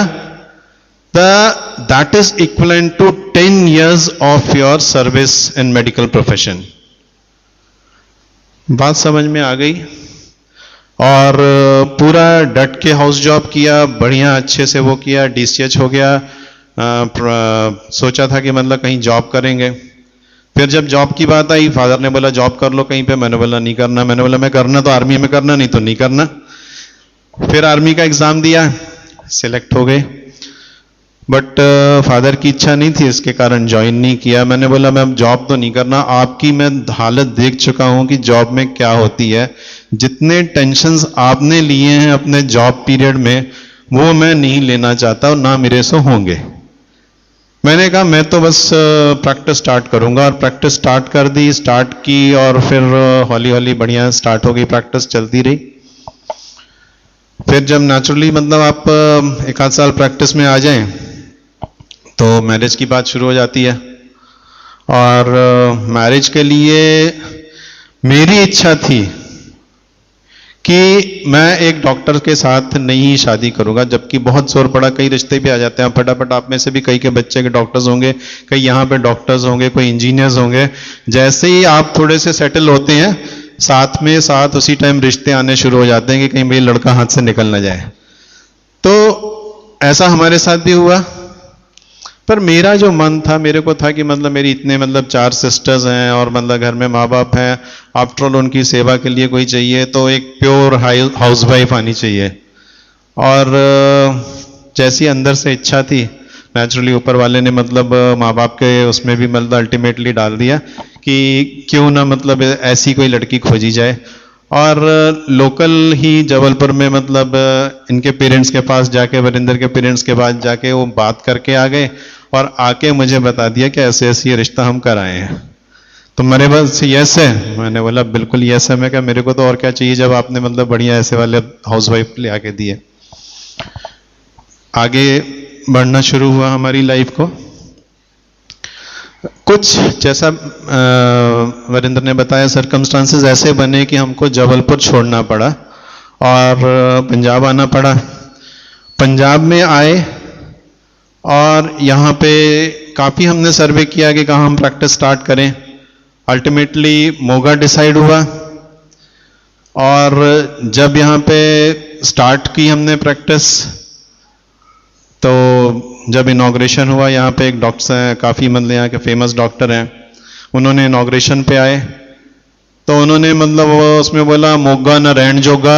that is equivalent to 10 years of your service in medical profession। बात समझ में आ गई और पूरा डट के हाउस जॉब किया, बढ़िया अच्छे से वो किया, डीसीएच हो गया। सोचा था कि मतलब कहीं जॉब करेंगे। फिर जब जॉब की बात आई, फादर ने बोला जॉब कर लो कहीं पे, मैंने बोला नहीं करना। मैंने बोला मैं करना तो आर्मी में करना, नहीं तो नहीं करना। फिर आर्मी का एग्जाम दिया, सिलेक्ट हो गए, बट फादर की इच्छा नहीं थी, इसके कारण ज्वाइन नहीं किया। मैंने बोला मैं अब जॉब तो नहीं करना, आपकी मैं हालत देख चुका हूं कि जॉब में क्या होती है, जितने टेंशन्स आपने लिए हैं अपने जॉब पीरियड में वो मैं नहीं लेना चाहता और ना मेरे से होंगे। मैंने कहा मैं तो बस प्रैक्टिस स्टार्ट करूंगा, और प्रैक्टिस स्टार्ट कर दी, स्टार्ट की और फिर हौली हौली बढ़िया स्टार्ट हो गई, प्रैक्टिस चलती रही। फिर जब नेचुरली मतलब आप 1 आध साल प्रैक्टिस में आ जाएं तो मैरिज की बात शुरू हो जाती है। और मैरिज के लिए मेरी इच्छा थी कि मैं एक डॉक्टर के साथ नहीं शादी करूंगा, जबकि बहुत जोर पड़ा, कई रिश्ते भी आ जाते हैं फटाफट। आप में से भी कई के बच्चे के डॉक्टर्स होंगे, कई यहाँ पे डॉक्टर्स होंगे, कोई इंजीनियर्स होंगे। जैसे ही आप थोड़े से सेटल होते हैं साथ में साथ उसी टाइम रिश्ते आने शुरू हो जाते हैं कि कहीं भाई लड़का हाथ से निकल ना जाए। तो ऐसा हमारे साथ भी हुआ। पर मेरा जो मन था, मेरे को था कि मतलब मेरी इतने मतलब 4 सिस्टर्स हैं और मतलब घर में माँ बाप हैं, आफ्टर ऑल उनकी सेवा के लिए कोई चाहिए तो एक प्योर हाउसवाइफ आनी चाहिए। और जैसी अंदर से इच्छा थी, नेचुरली ऊपर वाले ने मतलब माँ बाप के उसमें भी मतलब अल्टीमेटली डाल दिया कि क्यों ना मतलब ऐसी कोई लड़की खोजी जाए। और लोकल ही जबलपुर में मतलब इनके पेरेंट्स के पास जाके, वरिंदर के पेरेंट्स के पास जाके वो बात करके आ गए और आके मुझे बता दिया कि ऐसे ऐसे ये रिश्ता हम कराए हैं। तो मेरे पास यस है, मैंने बोला बिल्कुल यस है। मैं क्या, मेरे को तो और क्या चाहिए जब आपने मतलब बढ़िया ऐसे वाले हाउसवाइफ ले आके दिए। आगे बढ़ना शुरू हुआ हमारी लाइफ को। कुछ जैसा वरिंदर ने बताया, सर्कमस्टांसेस ऐसे बने कि हमको जबलपुर छोड़ना पड़ा और पंजाब आना पड़ा। पंजाब में आए और यहाँ पे काफ़ी हमने सर्वे किया कि कहाँ हम प्रैक्टिस स्टार्ट करें। अल्टीमेटली मोगा डिसाइड हुआ और जब यहाँ पे स्टार्ट की हमने प्रैक्टिस, तो जब इनॉग्रेशन हुआ यहाँ पे एक डॉक्टर हैं, काफ़ी मतलब यहाँ के फेमस डॉक्टर हैं, उन्होंने इनॉग्रेशन पे आए तो उन्होंने मतलब वो उसमें बोला मोगा ना रहन जोगा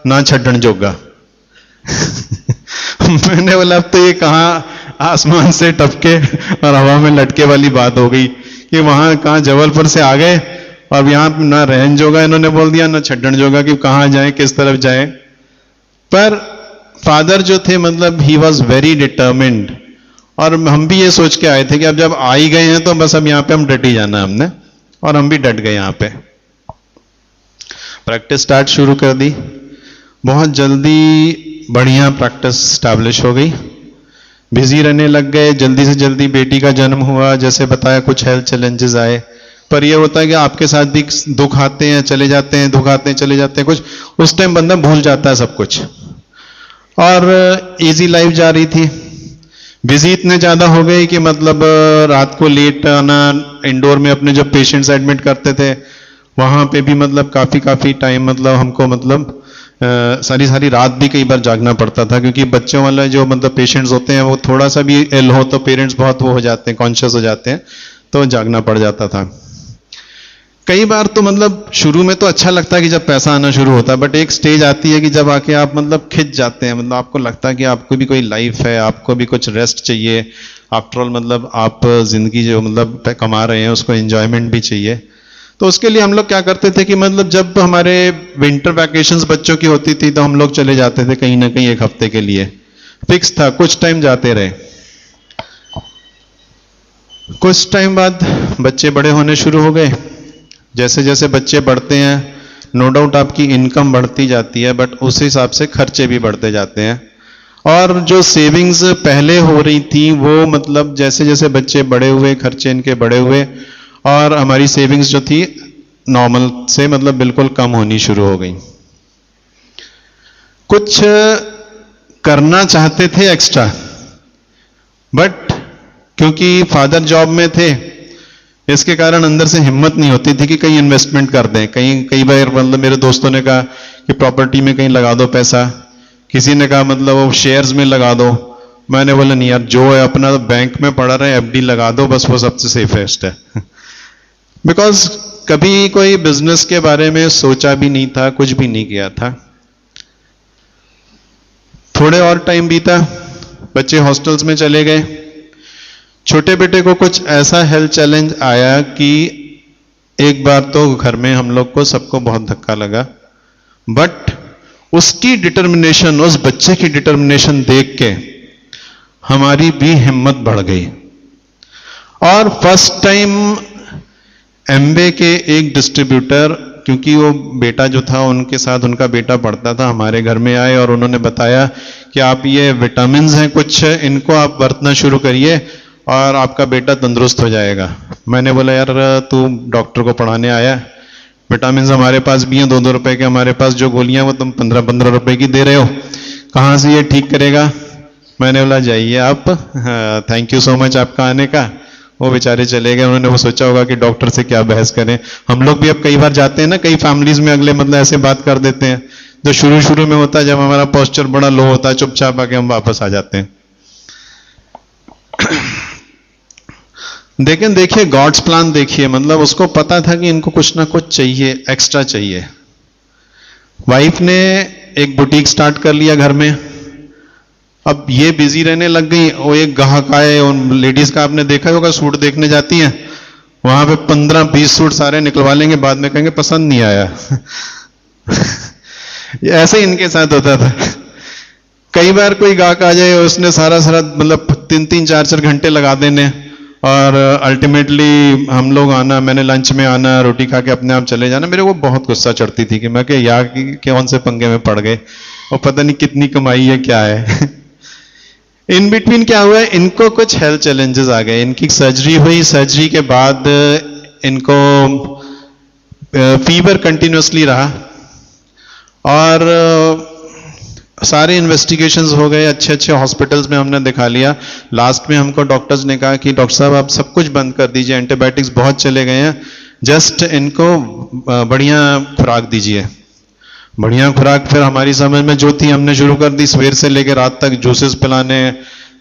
ना छड्डन जोगा। मैंने बोला अब तो ये कहाँ आसमान से टपके और हवा में लटके वाली बात हो गई कि वहाँ कहाँ जबलपुर से आ गए और यहाँ ना रहन जोगा इन्होंने बोल दिया, ना छड्डन जोगा कि कहाँ जाए, किस तरफ जाए। पर फादर जो थे मतलब ही वॉज वेरी डिटर्मिन्ड, और हम भी ये सोच के आए थे कि अब जब आ ही गए हैं तो बस अब यहाँ पे हम डट ही जाना है हमने, और हम भी डट गए। यहाँ पे प्रैक्टिस स्टार्ट शुरू कर दी, बहुत जल्दी बढ़िया प्रैक्टिस स्टैब्लिश हो गई, बिजी रहने लग गए। जल्दी से जल्दी बेटी का जन्म हुआ, जैसे बताया कुछ हेल्थ चैलेंजेस आए, पर यह होता है कि आपके साथ भी दुख आते हैं चले जाते हैं, दुख आते हैं चले जाते हैं, कुछ उस टाइम बंदा भूल जाता है सब कुछ। और इजी लाइफ जा रही थी। बिजी इतने ज़्यादा हो गए कि मतलब रात को लेट आना, इंडोर में अपने जो पेशेंट्स एडमिट करते थे वहाँ पे भी मतलब काफ़ी टाइम मतलब हमको मतलब सारी रात भी कई बार जागना पड़ता था, क्योंकि बच्चों वाले जो मतलब पेशेंट्स होते हैं वो थोड़ा सा भी इल हो तो पेरेंट्स बहुत वो हो जाते हैं, कॉन्शियस हो जाते हैं, तो जागना पड़ जाता था। कई बार तो मतलब शुरू में तो अच्छा लगता है कि जब पैसा आना शुरू होता है, बट एक स्टेज आती है कि जब आके आप मतलब खिंच जाते हैं, मतलब आपको लगता है कि आपको भी कोई लाइफ है, आपको भी कुछ रेस्ट चाहिए। आफ्टर ऑल मतलब आप जिंदगी जो मतलब कमा रहे हैं उसको एंजॉयमेंट भी चाहिए। तो उसके लिए हम लोग क्या करते थे कि मतलब जब हमारे विंटर वैकेशंस बच्चों की होती थी तो हम लोग चले जाते थे कहीं ना कहीं एक हफ्ते के लिए, फिक्स था, कुछ टाइम जाते रहे। कुछ टाइम बाद बच्चे बड़े होने शुरू हो गए। जैसे जैसे बच्चे बढ़ते हैं नो डाउट आपकी इनकम बढ़ती जाती है, बट उस हिसाब से खर्चे भी बढ़ते जाते हैं। और जो सेविंग्स पहले हो रही थी वो मतलब जैसे जैसे बच्चे बड़े हुए खर्चे इनके बड़े हुए, और हमारी सेविंग्स जो थी नॉर्मल से मतलब बिल्कुल कम होनी शुरू हो गई। कुछ करना चाहते थे एक्स्ट्रा, बट क्योंकि फादर जॉब में थे इसके कारण अंदर से हिम्मत नहीं होती थी कि कहीं इन्वेस्टमेंट कर दें। कई बार मतलब मेरे दोस्तों ने कहा कि प्रॉपर्टी में कहीं लगा दो पैसा, किसी ने कहा मतलब वो शेयर्स में लगा दो। मैंने बोला नहीं यार, जो है अपना बैंक में पड़ा रहे, एफडी लगा दो, बस वो सबसे सेफेस्ट है। बिकॉज कभी कोई बिजनेस के बारे में सोचा भी नहीं था, कुछ भी नहीं किया था। थोड़े और टाइम बीता, बच्चे हॉस्टल्स में चले गए। छोटे बेटे को कुछ ऐसा हेल्थ चैलेंज आया कि एक बार तो घर में हम लोग को सबको बहुत धक्का लगा, बट उसकी डिटर्मिनेशन, उस बच्चे की डिटर्मिनेशन देख के हमारी भी हिम्मत बढ़ गई। और फर्स्ट टाइम एमबे के एक डिस्ट्रीब्यूटर, क्योंकि वो बेटा जो था उनके साथ उनका बेटा पढ़ता था, हमारे घर में आए और उन्होंने बताया कि आप ये विटामिन हैं कुछ, इनको आप बरतना शुरू करिए और आपका बेटा तंदुरुस्त हो जाएगा। मैंने बोला यार तू डॉक्टर को पढ़ाने आया, विटामिन हमारे पास भी हैं 2-2 रुपए के, हमारे पास जो गोलियां वो तुम 15-15 रुपए की दे रहे हो, कहां से ये ठीक करेगा। मैंने बोला जाइए आप, थैंक यू सो मच आपका आने का। वो बेचारे चले गए, उन्होंने वो सोचा होगा कि डॉक्टर से क्या बहस करें। हम लोग भी अब कई बार जाते हैं ना, कई फैमिलीज में अगले मतलब ऐसे बात कर देते हैं, जो शुरू शुरू में होता है, जब हमारा पोस्चर बड़ा लो होता है, चुपचाप आके हम वापस आ जाते हैं। लेकिन देखिए गॉड्स प्लान देखिए, मतलब उसको पता था कि इनको कुछ ना कुछ चाहिए, एक्स्ट्रा चाहिए। वाइफ ने एक बुटीक स्टार्ट कर लिया घर में। अब ये बिजी रहने लग गई। वो एक ग्राहक आए, और लेडीज का आपने देखा होगा, सूट देखने जाती हैं, वहां पे 15-20 सूट सारे निकलवा लेंगे, बाद में कहेंगे पसंद नहीं आया। ऐसे ही इनके साथ होता था। कई बार कोई ग्राहक आ जाए, उसने सारा मतलब 3-3, 4-4 घंटे लगा देने, और अल्टीमेटली हम लोग आना, मैंने लंच में आना, रोटी खा के अपने आप चले जाना। मेरे को बहुत गुस्सा चढ़ती थी कि मैं कि यार कौन से पंगे में पड़ गए, और पता नहीं कितनी कमाई है क्या है। इन बिटवीन क्या हुआ है, इनको कुछ हेल्थ चैलेंजेस आ गए। इनकी सर्जरी हुई, सर्जरी के बाद इनको फीवर कंटिन्यूसली रहा, और सारे इन्वेस्टिगेशंस हो गए, अच्छे अच्छे हॉस्पिटल्स में हमने दिखा लिया। लास्ट में हमको डॉक्टर्स ने कहा कि डॉक्टर साहब आप सब कुछ बंद कर दीजिए, एंटीबायोटिक्स बहुत चले गए हैं, जस्ट इनको बढ़िया खुराक दीजिए। बढ़िया खुराक फिर हमारी समझ में जो थी हमने शुरू कर दी, सवेर से लेकर रात तक जूसेस पिलाने,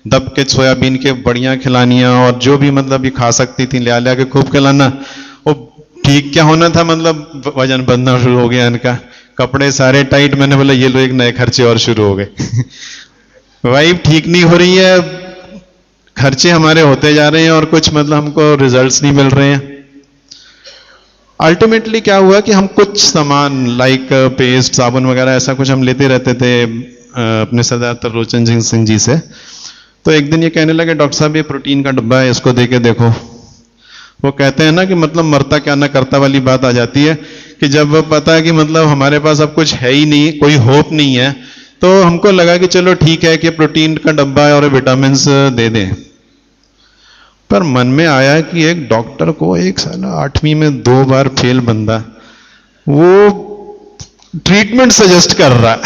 दब के सोयाबीन के बढ़िया खिलानियाँ, और जो भी मतलब ये खा सकती थी ले लिया के खूब खिलाना। वो ठीक क्या होना था, मतलब वजन बढ़ना शुरू हो गया इनका, कपड़े सारे टाइट। मैंने बोला ये लो, एक नए खर्चे और शुरू हो गए। वाइफ ठीक नहीं हो रही है, खर्चे हमारे होते जा रहे हैं, और कुछ मतलब हमको रिजल्ट्स नहीं मिल रहे हैं। अल्टीमेटली क्या हुआ कि हम कुछ सामान लाइक पेस्ट, साबुन वगैरह ऐसा कुछ हम लेते रहते थे अपने सरदार त्रिलोचन सिंह जी से। तो एक दिन ये कहने लगे डॉक्टर साहब ये प्रोटीन का डब्बा है, इसको दे के देखो। वो कहते हैं ना कि मतलब मरता क्या ना करता वाली बात आ जाती है, कि जब पता है कि मतलब हमारे पास अब कुछ है ही नहीं, कोई होप नहीं है, तो हमको लगा कि चलो ठीक है कि प्रोटीन का डब्बा है और विटामिन दे दें। पर मन में आया कि एक डॉक्टर को एक साल 8वीं में 2 बार फेल बंदा वो ट्रीटमेंट सजेस्ट कर रहा है।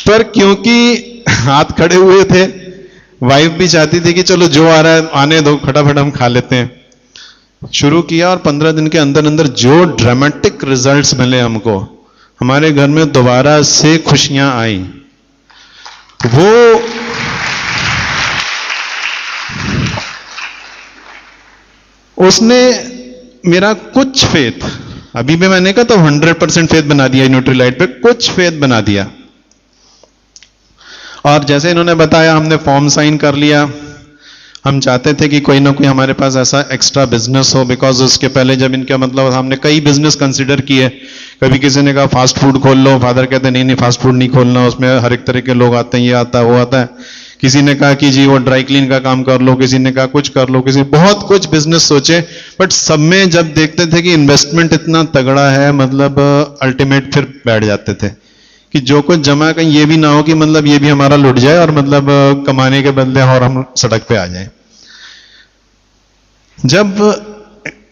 पर क्योंकि हाथ खड़े हुए थे, वाइफ भी चाहती थी कि चलो जो आ रहा है आने दो, फटाफट हम खा लेते हैं। शुरू किया, और 15 दिन के अंदर अंदर जो ड्रामेटिक रिजल्ट्स मिले हमको, हमारे घर में दोबारा से खुशियां आई। वो उसने मेरा कुछ फेथ, अभी भी मैंने कहा तो 100% फेथ बना दिया न्यूट्रीलाइट पे, कुछ फेथ बना दिया। और जैसे इन्होंने बताया हमने फॉर्म साइन कर लिया। हम चाहते थे कि कोई ना कोई हमारे पास ऐसा एक्स्ट्रा बिजनेस हो, बिकॉज उसके पहले जब इनका मतलब हमने कई बिजनेस कंसिडर किए। कभी किसी ने कहा फास्ट फूड खोल लो, फादर कहते नहीं नहीं फास्ट फूड नहीं खोलना, उसमें हर एक तरह के लोग आते हैं, ये आता है वो आता है। किसी ने कहा कि जी वो ड्राई क्लीन का काम कर लो, किसी ने कहा कुछ कर लो, किसी बहुत कुछ बिजनेस सोचे, बट सब में जब देखते थे कि इन्वेस्टमेंट इतना तगड़ा है, मतलब अल्टीमेट फिर बैठ जाते थे कि जो कुछ जमा कहीं ये भी ना हो कि मतलब ये भी हमारा लुट जाए और मतलब कमाने के बदले और हम सड़क पे आ जाएं। जब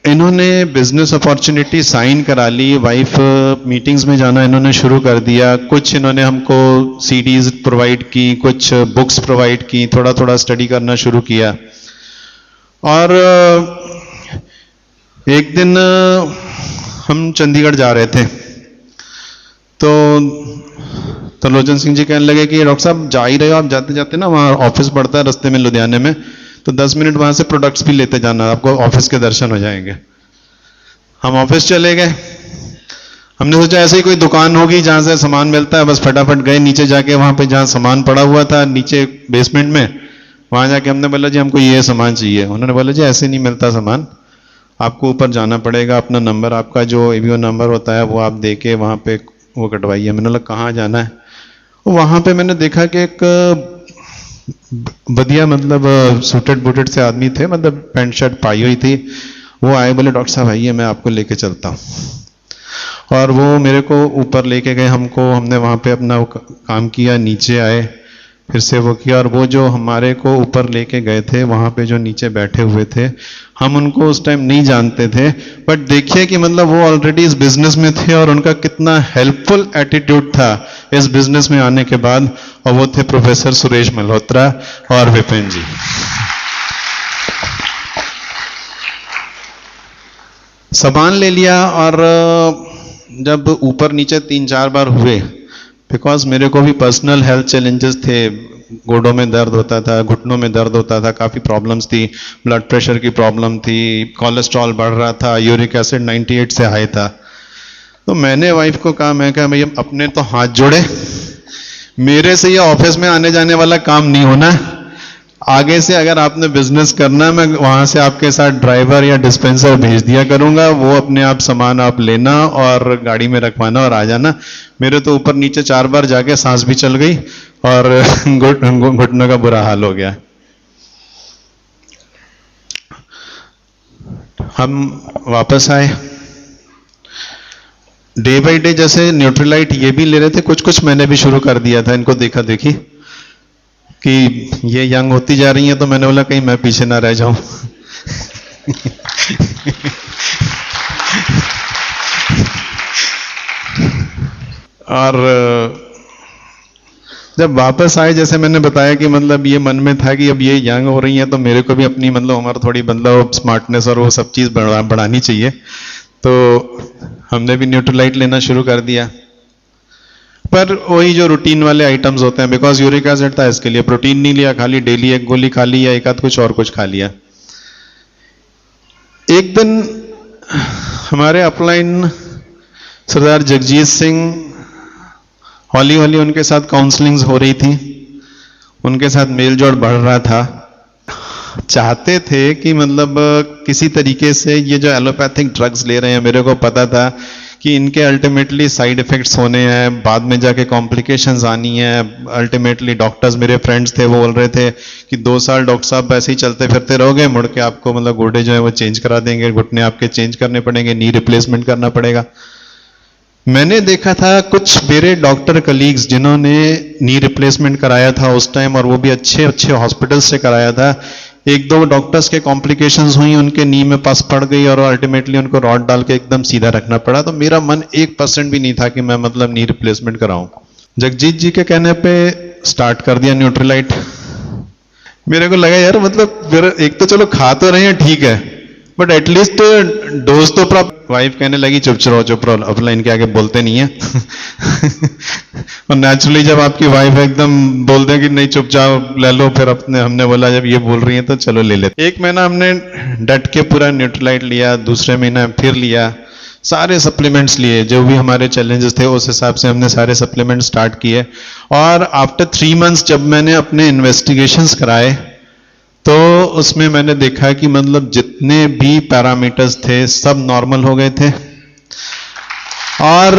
इन्होंने बिजनेस अपॉर्चुनिटी साइन करा ली, वाइफ मीटिंग्स में जाना इन्होंने शुरू कर दिया, कुछ इन्होंने हमको सीडीज प्रोवाइड की, कुछ बुक्स प्रोवाइड की, थोड़ा थोड़ा स्टडी करना शुरू किया। और एक दिन हम चंडीगढ़ जा रहे थे तो त्रिलोचन सिंह जी कहने लगे कि डॉक्टर साहब जा ही रहे हो आप, जाते जाते ना वहाँ ऑफिस पड़ता है रास्ते में लुधियाने में, तो 10 मिनट वहां से प्रोडक्ट्स भी लेते जाना, आपको ऑफिस के दर्शन हो जाएंगे। हम ऑफिस चले गए। हमने सोचा ऐसे ही कोई दुकान होगी जहां से सामान मिलता है, बस फटाफट गए नीचे जाके, वहां पे जहां सामान पड़ा हुआ था नीचे बेसमेंट में, वहां जाके हमने बोला जी हमको ये सामान चाहिए। उन्होंने बोला जी ऐसे नहीं मिलता सामान, आपको ऊपर जाना पड़ेगा, अपना नंबर, आपका जो एवीओ नंबर होता है वो आप दे के वहां पे वो कटवाइए। मैंने बोला कहाँ जाना है? वहां पे मैंने देखा कि एक बढ़िया मतलब सूटेड बूटेड से आदमी थे, मतलब पैंट शर्ट पाई हुई थी। वो आए, बोले डॉक्टर साहब आइए मैं आपको लेके चलता हूँ। और वो मेरे को ऊपर लेके गए हमको, हमने वहाँ पे अपना काम किया, नीचे आए, फिर से वो किया। और वो जो हमारे को ऊपर लेके गए थे वहाँ पे जो नीचे बैठे हुए थे, हम उनको उस टाइम नहीं जानते थे, बट देखिए कि मतलब वो ऑलरेडी इस बिजनेस में थे और उनका कितना हेल्पफुल एटीट्यूड था इस बिजनेस में आने के बाद। और वो थे प्रोफेसर सुरेश मल्होत्रा और विपिन जी। सामान ले लिया और जब ऊपर नीचे 3-4 बार हुए, बिकॉज मेरे को भी पर्सनल हेल्थ चैलेंजेस थे, गोडों में दर्द होता था, घुटनों में दर्द होता था, काफ़ी प्रॉब्लम्स थी, ब्लड प्रेशर की प्रॉब्लम थी, कोलेस्ट्रॉल बढ़ रहा था, यूरिक एसिड 98 से हाई था। तो मैंने वाइफ को कहा, मैं कहा भैया अपने तो हाथ जोड़े, मेरे से ये ऑफिस में आने जाने वाला काम नहीं होना, आगे से अगर आपने बिजनेस करना मैं वहां से आपके साथ ड्राइवर या डिस्पेंसर भेज दिया करूंगा, वो अपने आप सामान आप लेना और गाड़ी में रखवाना और आ जाना। मेरे तो ऊपर नीचे 4 बार जाके सांस भी चल गई और घुटनों का बुरा हाल हो गया। हम वापस आए, डे बाई डे जैसे न्यूट्रीलाइट ये भी ले रहे थे, कुछ कुछ मैंने भी शुरू कर दिया था, इनको देखा देखी कि ये यंग होती जा रही है, तो मैंने बोला कहीं मैं पीछे ना रह जाऊं। और जब वापस आए, जैसे मैंने बताया कि मतलब ये मन में था कि अब ये यंग हो रही हैं तो मेरे को भी अपनी मतलब उम्र थोड़ी मतलब स्मार्टनेस और वो सब चीज़ बढ़ानी चाहिए, तो हमने भी न्यूट्रीलाइट लेना शुरू कर दिया। पर वही जो रूटीन वाले आइटम्स होते हैं, बिकॉज यूरिक एसिड था इसके लिए प्रोटीन नहीं लिया, खाली डेली एक गोली खा ली या एक आध कुछ और कुछ खा लिया। एक दिन हमारे अपलाइन सरदार जगजीत सिंह, हौली हौली उनके साथ काउंसलिंग्स हो रही थी, उनके साथ मेल जोड़ बढ़ रहा था। चाहते थे कि मतलब किसी तरीके से ये जो एलोपैथिक ड्रग्स ले रहे हैं, मेरे को पता था कि इनके अल्टीमेटली साइड इफेक्ट्स होने हैं, बाद में जाके कॉम्प्लिकेशंस आनी है। अल्टीमेटली डॉक्टर्स मेरे फ्रेंड्स थे, वो बोल रहे थे कि 2 साल डॉक्टर साहब ऐसे ही चलते फिरते रहोगे, मुड़ के आपको मतलब गोडे जो है वो चेंज करा देंगे, घुटने आपके चेंज करने पड़ेंगे, नी रिप्लेसमेंट करना पड़ेगा। मैंने देखा था कुछ मेरे डॉक्टर कलीग्स जिन्होंने नी रिप्लेसमेंट कराया था उस टाइम, और वो भी अच्छे अच्छे हॉस्पिटल से कराया था। 1-2 डॉक्टर्स के कॉम्प्लिकेशंस हुई, उनके नी में पस पड़ गई और अल्टीमेटली उनको रॉड डाल के एकदम सीधा रखना पड़ा। तो मेरा मन 1% भी नहीं था कि मैं मतलब नी रिप्लेसमेंट कराऊं। जगजीत जी के कहने पे स्टार्ट कर दिया न्यूट्रीलाइट। मेरे को लगा यार मतलब फिर एक तो चलो खा तो रहे हैं ठीक है, बट एटलीस्ट डोज तो प्रॉपर। वाइफ कहने लगी चुप रहो अपना इनके आगे बोलते नहीं है। और नेचुरली जब आपकी वाइफ एकदम बोल दे कि नहीं चुप जाओ ले लो, फिर अपने हमने बोला जब ये बोल रही है तो चलो ले लेते। एक महीना हमने डट के पूरा न्यूट्रलाइट लिया, दूसरे महीना फिर लिया, सारे सप्लीमेंट्स लिए, जो भी हमारे चैलेंजेस थे उस हिसाब से हमने सारे सप्लीमेंट स्टार्ट किए। और आफ्टर 3 months जब मैंने अपने इन्वेस्टिगेशंस कराए तो उसमें मैंने देखा कि मतलब जितने भी पैरामीटर्स थे सब नॉर्मल हो गए थे। और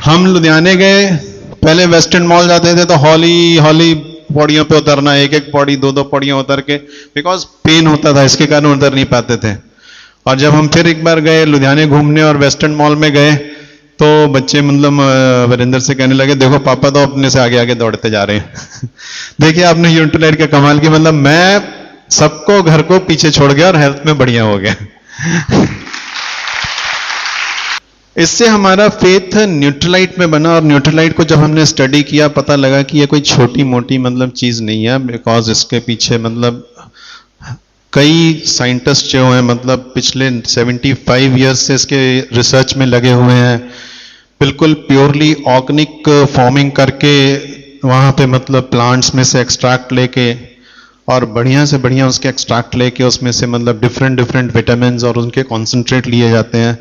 हम लुधियाने गए, पहले वेस्टर्न मॉल जाते थे तो हौली पौड़ियों पे उतरना, एक एक पौड़ी 2-2 पौड़ियां उतर के, बिकॉज पेन होता था इसके कारण उतर नहीं पाते थे। और जब हम फिर एक बार गए लुधियाने घूमने और वेस्टर्न मॉल में गए तो बच्चे मतलब वीरेंद्र से कहने लगे देखो पापा तो अपने से आगे आगे दौड़ते जा रहे हैं। देखिए आपने न्यूट्रलाइट का कमाल की, मतलब मैं सबको घर को पीछे छोड़ गया और हेल्थ में बढ़िया हो गया। इससे हमारा फेथ न्यूट्रलाइट में बना। और न्यूट्रलाइट को जब हमने स्टडी किया पता लगा कि ये कोई छोटी मोटी मतलब चीज नहीं है, बिकॉज इसके पीछे मतलब कई साइंटिस्ट जो हैं मतलब पिछले 75 ईयर्स से इसके रिसर्च में लगे हुए हैं, बिल्कुल प्योरली ऑर्गेनिक फार्मिंग करके वहाँ पे मतलब प्लांट्स में से एक्सट्रैक्ट लेके और बढ़िया से बढ़िया उसके एक्सट्रैक्ट लेके उसमें से मतलब डिफरेंट विटामिन्स और उनके कॉन्सेंट्रेट लिए जाते हैं।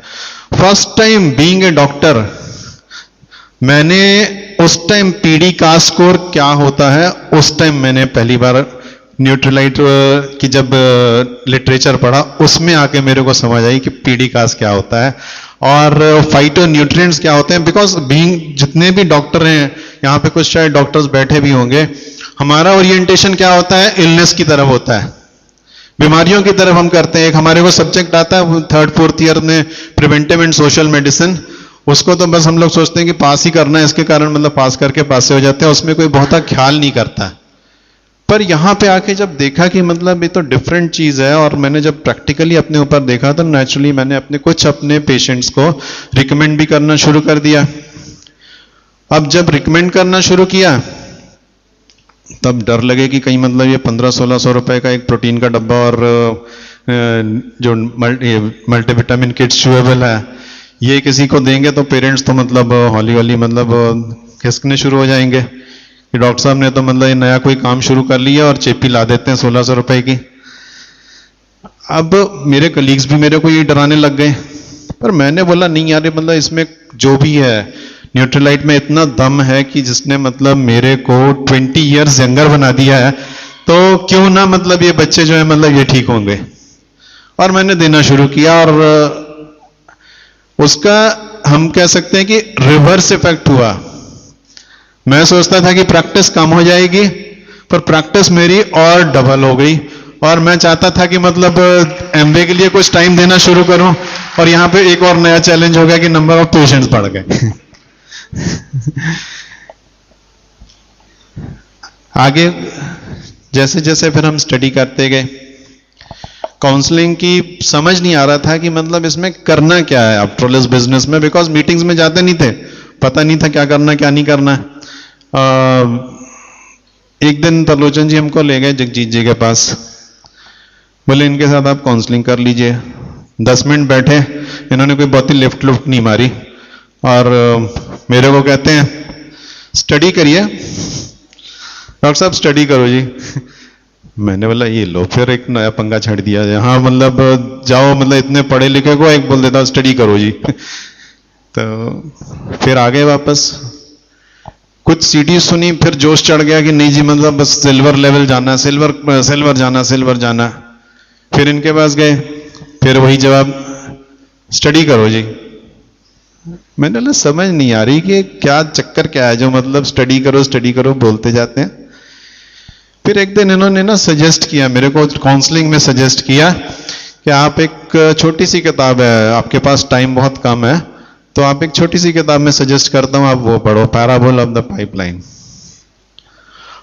First time being a doctor मैंने उस टाइम पीडी कास्ट स्कोर क्या होता है उस टाइम मैंने पहली बार न्यूट्रलाइट की जब लिटरेचर पढ़ा उसमें आके मेरे को समझ आई कि पीडी कास्ट क्या होता है और फाइटो न्यूट्रिएंट्स क्या होते हैं। बिकॉज बीइंग जितने भी डॉक्टर हैं यहाँ पे कुछ शायद डॉक्टर्स बैठे भी होंगे, हमारा ओरिएंटेशन क्या होता है, इलनेस की तरफ होता है, बीमारियों की तरफ हम करते हैं। एक हमारे को सब्जेक्ट आता है 3rd-4th ईयर में प्रिवेंटिव एंड सोशल मेडिसिन, उसको तो बस हम लोग सोचते हैं कि पास ही करना है, इसके कारण मतलब पास करके पास से हो जाते हैं, उसमें कोई बहुत ख्याल नहीं करता। पर यहां पे आके जब देखा कि मतलब ये तो डिफरेंट चीज है और मैंने जब प्रैक्टिकली अपने ऊपर देखा तो नेचुरली मैंने अपने पेशेंट्स को रिकमेंड भी करना शुरू कर दिया। अब जब रिकमेंड करना शुरू किया तब डर लगे कि कहीं मतलब ये 1500-1600 रुपए का एक प्रोटीन का डब्बा और जो मल्टीविटामिन किट्स चूएबल है ये किसी को देंगे तो पेरेंट्स तो मतलब हौली मतलब खिसकने शुरू हो जाएंगे कि डॉक्टर साहब ने तो मतलब ये नया कोई काम शुरू कर लिया और चेपी ला देते हैं 1600 रुपए की। अब मेरे कलीग्स भी मेरे को ये डराने लग गए, पर मैंने बोला नहीं यार मतलब इसमें जो भी है न्यूट्रलाइट में इतना दम है कि जिसने मतलब मेरे को 20 ईयर्स यंगर बना दिया है, तो क्यों ना मतलब ये बच्चे जो है मतलब ये ठीक होंगे। और मैंने देना शुरू किया और उसका हम कह सकते हैं कि रिवर्स इफेक्ट हुआ। मैं सोचता था कि प्रैक्टिस कम हो जाएगी, पर प्रैक्टिस मेरी और डबल हो गई और मैं चाहता था कि मतलब एमबीए के लिए कुछ टाइम देना शुरू करूं और यहां पे एक और नया चैलेंज हो गया कि नंबर ऑफ पेशेंट्स बढ़ गए। आगे जैसे जैसे फिर हम स्टडी करते गए, काउंसलिंग की समझ नहीं आ रहा था कि मतलब इसमें करना क्या है आफ्टर ऑल इस बिजनेस में, बिकॉज मीटिंग्स में जाते नहीं थे, पता नहीं था क्या करना क्या नहीं करना। एक दिन तरलोचन जी हमको ले गए जगजीत जी के पास, बोले इनके साथ आप काउंसलिंग कर लीजिए। 10 मिनट बैठे, इन्होंने कोई बहुत ही लिफ्ट नहीं मारी और मेरे को कहते हैं स्टडी करिए डॉक्टर साहब, स्टडी करो जी। मैंने बोला ये लो फिर एक नया पंगा छड़ दिया, हाँ मतलब जाओ मतलब इतने पढ़े लिखे को एक बोल देता स्टडी करो जी। तो फिर आ गए वापस, कुछ सीडी सुनी, फिर जोश चढ़ गया कि नहीं जी मतलब बस सिल्वर लेवल जाना, सिल्वर जाना। फिर इनके पास गए, फिर वही जवाब स्टडी करो जी। मैंने बोला समझ नहीं आ रही कि क्या चक्कर क्या है जो मतलब स्टडी करो बोलते जाते हैं। फिर एक दिन इन्होंने ना सजेस्ट किया मेरे को, काउंसलिंग में सजेस्ट किया कि आप एक छोटी सी किताब है, आपके पास टाइम बहुत कम है, तो आप एक छोटी सी किताब में सजेस्ट करता हूं आप वो पढ़ो, पैराबल ऑफ द पाइपलाइन।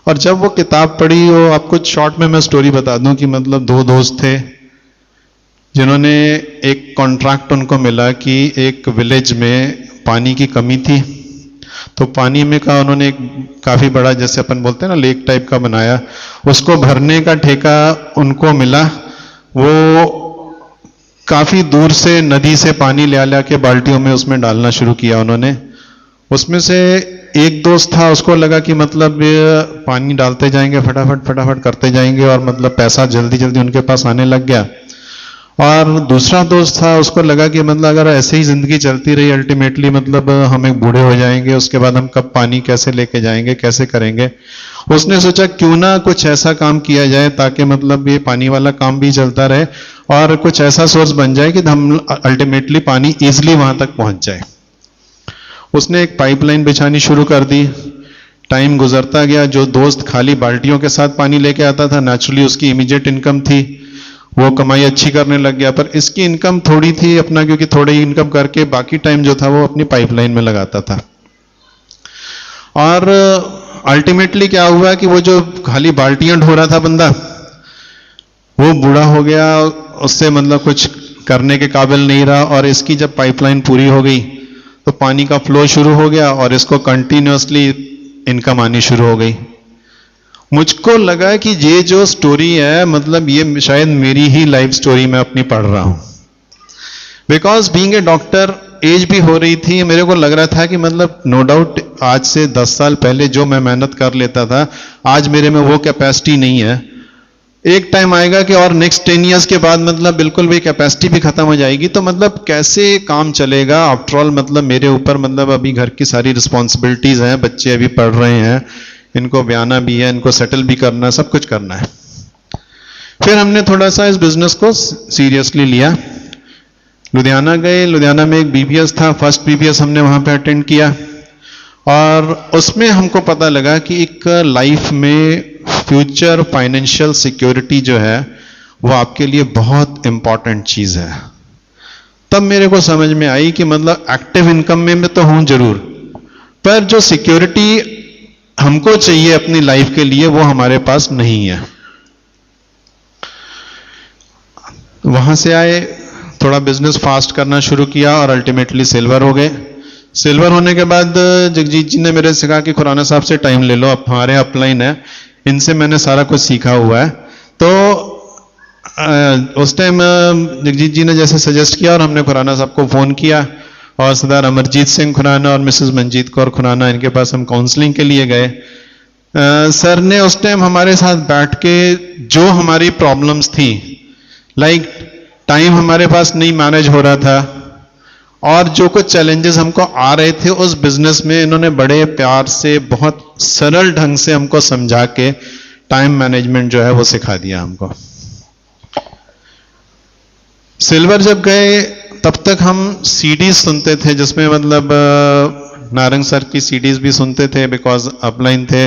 और जब वो किताब पढ़ी, वो आपको शॉर्ट में मैं स्टोरी बता दूं कि मतलब 2 दोस्त थे जिन्होंने एक कॉन्ट्रैक्ट उनको मिला कि एक विलेज में पानी की कमी थी, तो पानी में का उन्होंने एक काफी बड़ा जैसे अपन बोलते हैं ना लेक टाइप का बनाया, उसको भरने का ठेका उनको मिला वो काफी दूर से नदी से पानी ले ला के बाल्टियों में उसमें डालना शुरू किया उन्होंने। उसमें से एक दोस्त था, उसको लगा कि मतलब पानी डालते जाएंगे, फटाफट फटाफट करते जाएंगे और मतलब पैसा जल्दी जल्दी उनके पास आने लग गया। और दूसरा दोस्त था, उसको लगा कि मतलब अगर ऐसे ही जिंदगी चलती रही अल्टीमेटली मतलब हम एक बूढ़े हो जाएंगे, उसके बाद हम कब पानी कैसे लेके जाएंगे, कैसे करेंगे। उसने सोचा क्यों ना कुछ ऐसा काम किया जाए ताकि मतलब ये पानी वाला काम भी चलता रहे और कुछ ऐसा सोर्स बन जाए कि हम अल्टीमेटली पानी इजिली वहां तक पहुंच जाए। उसने एक पाइपलाइन बिछानी शुरू कर दी। टाइम गुजरता गया, जो दोस्त खाली बाल्टियों के साथ पानी लेके आता था, नेचुरली उसकी इमीडिएट इनकम थी, वो कमाई अच्छी करने लग गया। पर इसकी इनकम थोड़ी थी अपना, क्योंकि थोड़ी इनकम करके बाकी टाइम जो था वो अपनी पाइपलाइन में लगाता था। और अल्टीमेटली क्या हुआ कि वो जो खाली बाल्टियां ढो रहा था बंदा, वो बूढ़ा हो गया, उससे मतलब कुछ करने के काबिल नहीं रहा। और इसकी जब पाइपलाइन पूरी हो गई तो पानी का फ्लो शुरू हो गया और इसको कंटिन्यूअसली इनकम आनी शुरू हो गई। मुझको लगा कि ये जो स्टोरी है मतलब ये शायद मेरी ही लाइफ स्टोरी मैं अपनी पढ़ रहा हूं। Because being a doctor, age भी हो रही थी, मेरे को लग रहा था कि मतलब नो डाउट आज से 10 साल पहले जो मैं मेहनत कर लेता था, आज मेरे में वो कैपेसिटी नहीं है। एक टाइम आएगा कि और नेक्स्ट 10 इयर्स के बाद मतलब बिल्कुल भी कैपेसिटी भी खत्म हो जाएगी, तो मतलब कैसे काम चलेगा। आफ्टर ऑल मतलब मेरे ऊपर मतलब अभी घर की सारी रिस्पॉन्सिबिलिटीज हैं, बच्चे अभी पढ़ रहे हैं, इनको ब्याना भी है, इनको सेटल भी करना है, सब कुछ करना है। फिर हमने थोड़ा सा इस बिजनेस को सीरियसली लिया। लुधियाना गए, लुधियाना में एक बीबीएस था, फर्स्ट बीबीएस हमने वहां पे अटेंड किया और उसमें हमको पता लगा कि एक लाइफ में फ्यूचर फाइनेंशियल सिक्योरिटी जो है वो आपके लिए बहुत इंपॉर्टेंट चीज है। तब मेरे को समझ में आई कि मतलब एक्टिव इनकम में मैं तो हूं जरूर, पर जो सिक्योरिटी हमको चाहिए अपनी लाइफ के लिए वो हमारे पास नहीं है। वहां से आए, थोड़ा बिजनेस फास्ट करना शुरू किया और अल्टीमेटली सिल्वर हो गए। सिल्वर होने के बाद जगजीत जी ने मेरे से कहा कि खुराना साहब से टाइम ले लो, अब हमारे अपलाइन है, इनसे मैंने सारा कुछ सीखा हुआ है। तो उस टाइम जगजीत जी ने जैसे सजेस्ट किया और हमने खुराना साहब को फोन किया और सरदार अमरजीत सिंह खुराना और मिसेस मंजीत कौर खुराना, इनके पास हम काउंसलिंग के लिए गए। सर ने उस टाइम हमारे साथ बैठ के जो हमारी प्रॉब्लम्स थी, लाइक टाइम हमारे पास नहीं मैनेज हो रहा था और जो कुछ चैलेंजेस हमको आ रहे थे उस बिजनेस में, इन्होंने बड़े प्यार से बहुत सरल ढंग से हमको समझा के टाइम मैनेजमेंट जो है वो सिखा दिया हमको। सिल्वर जब गए तब तक हम सीडीज सुनते थे, जिसमें मतलब नारंग सर की सीडीज भी सुनते थे, बिकॉज अपलाइन थे,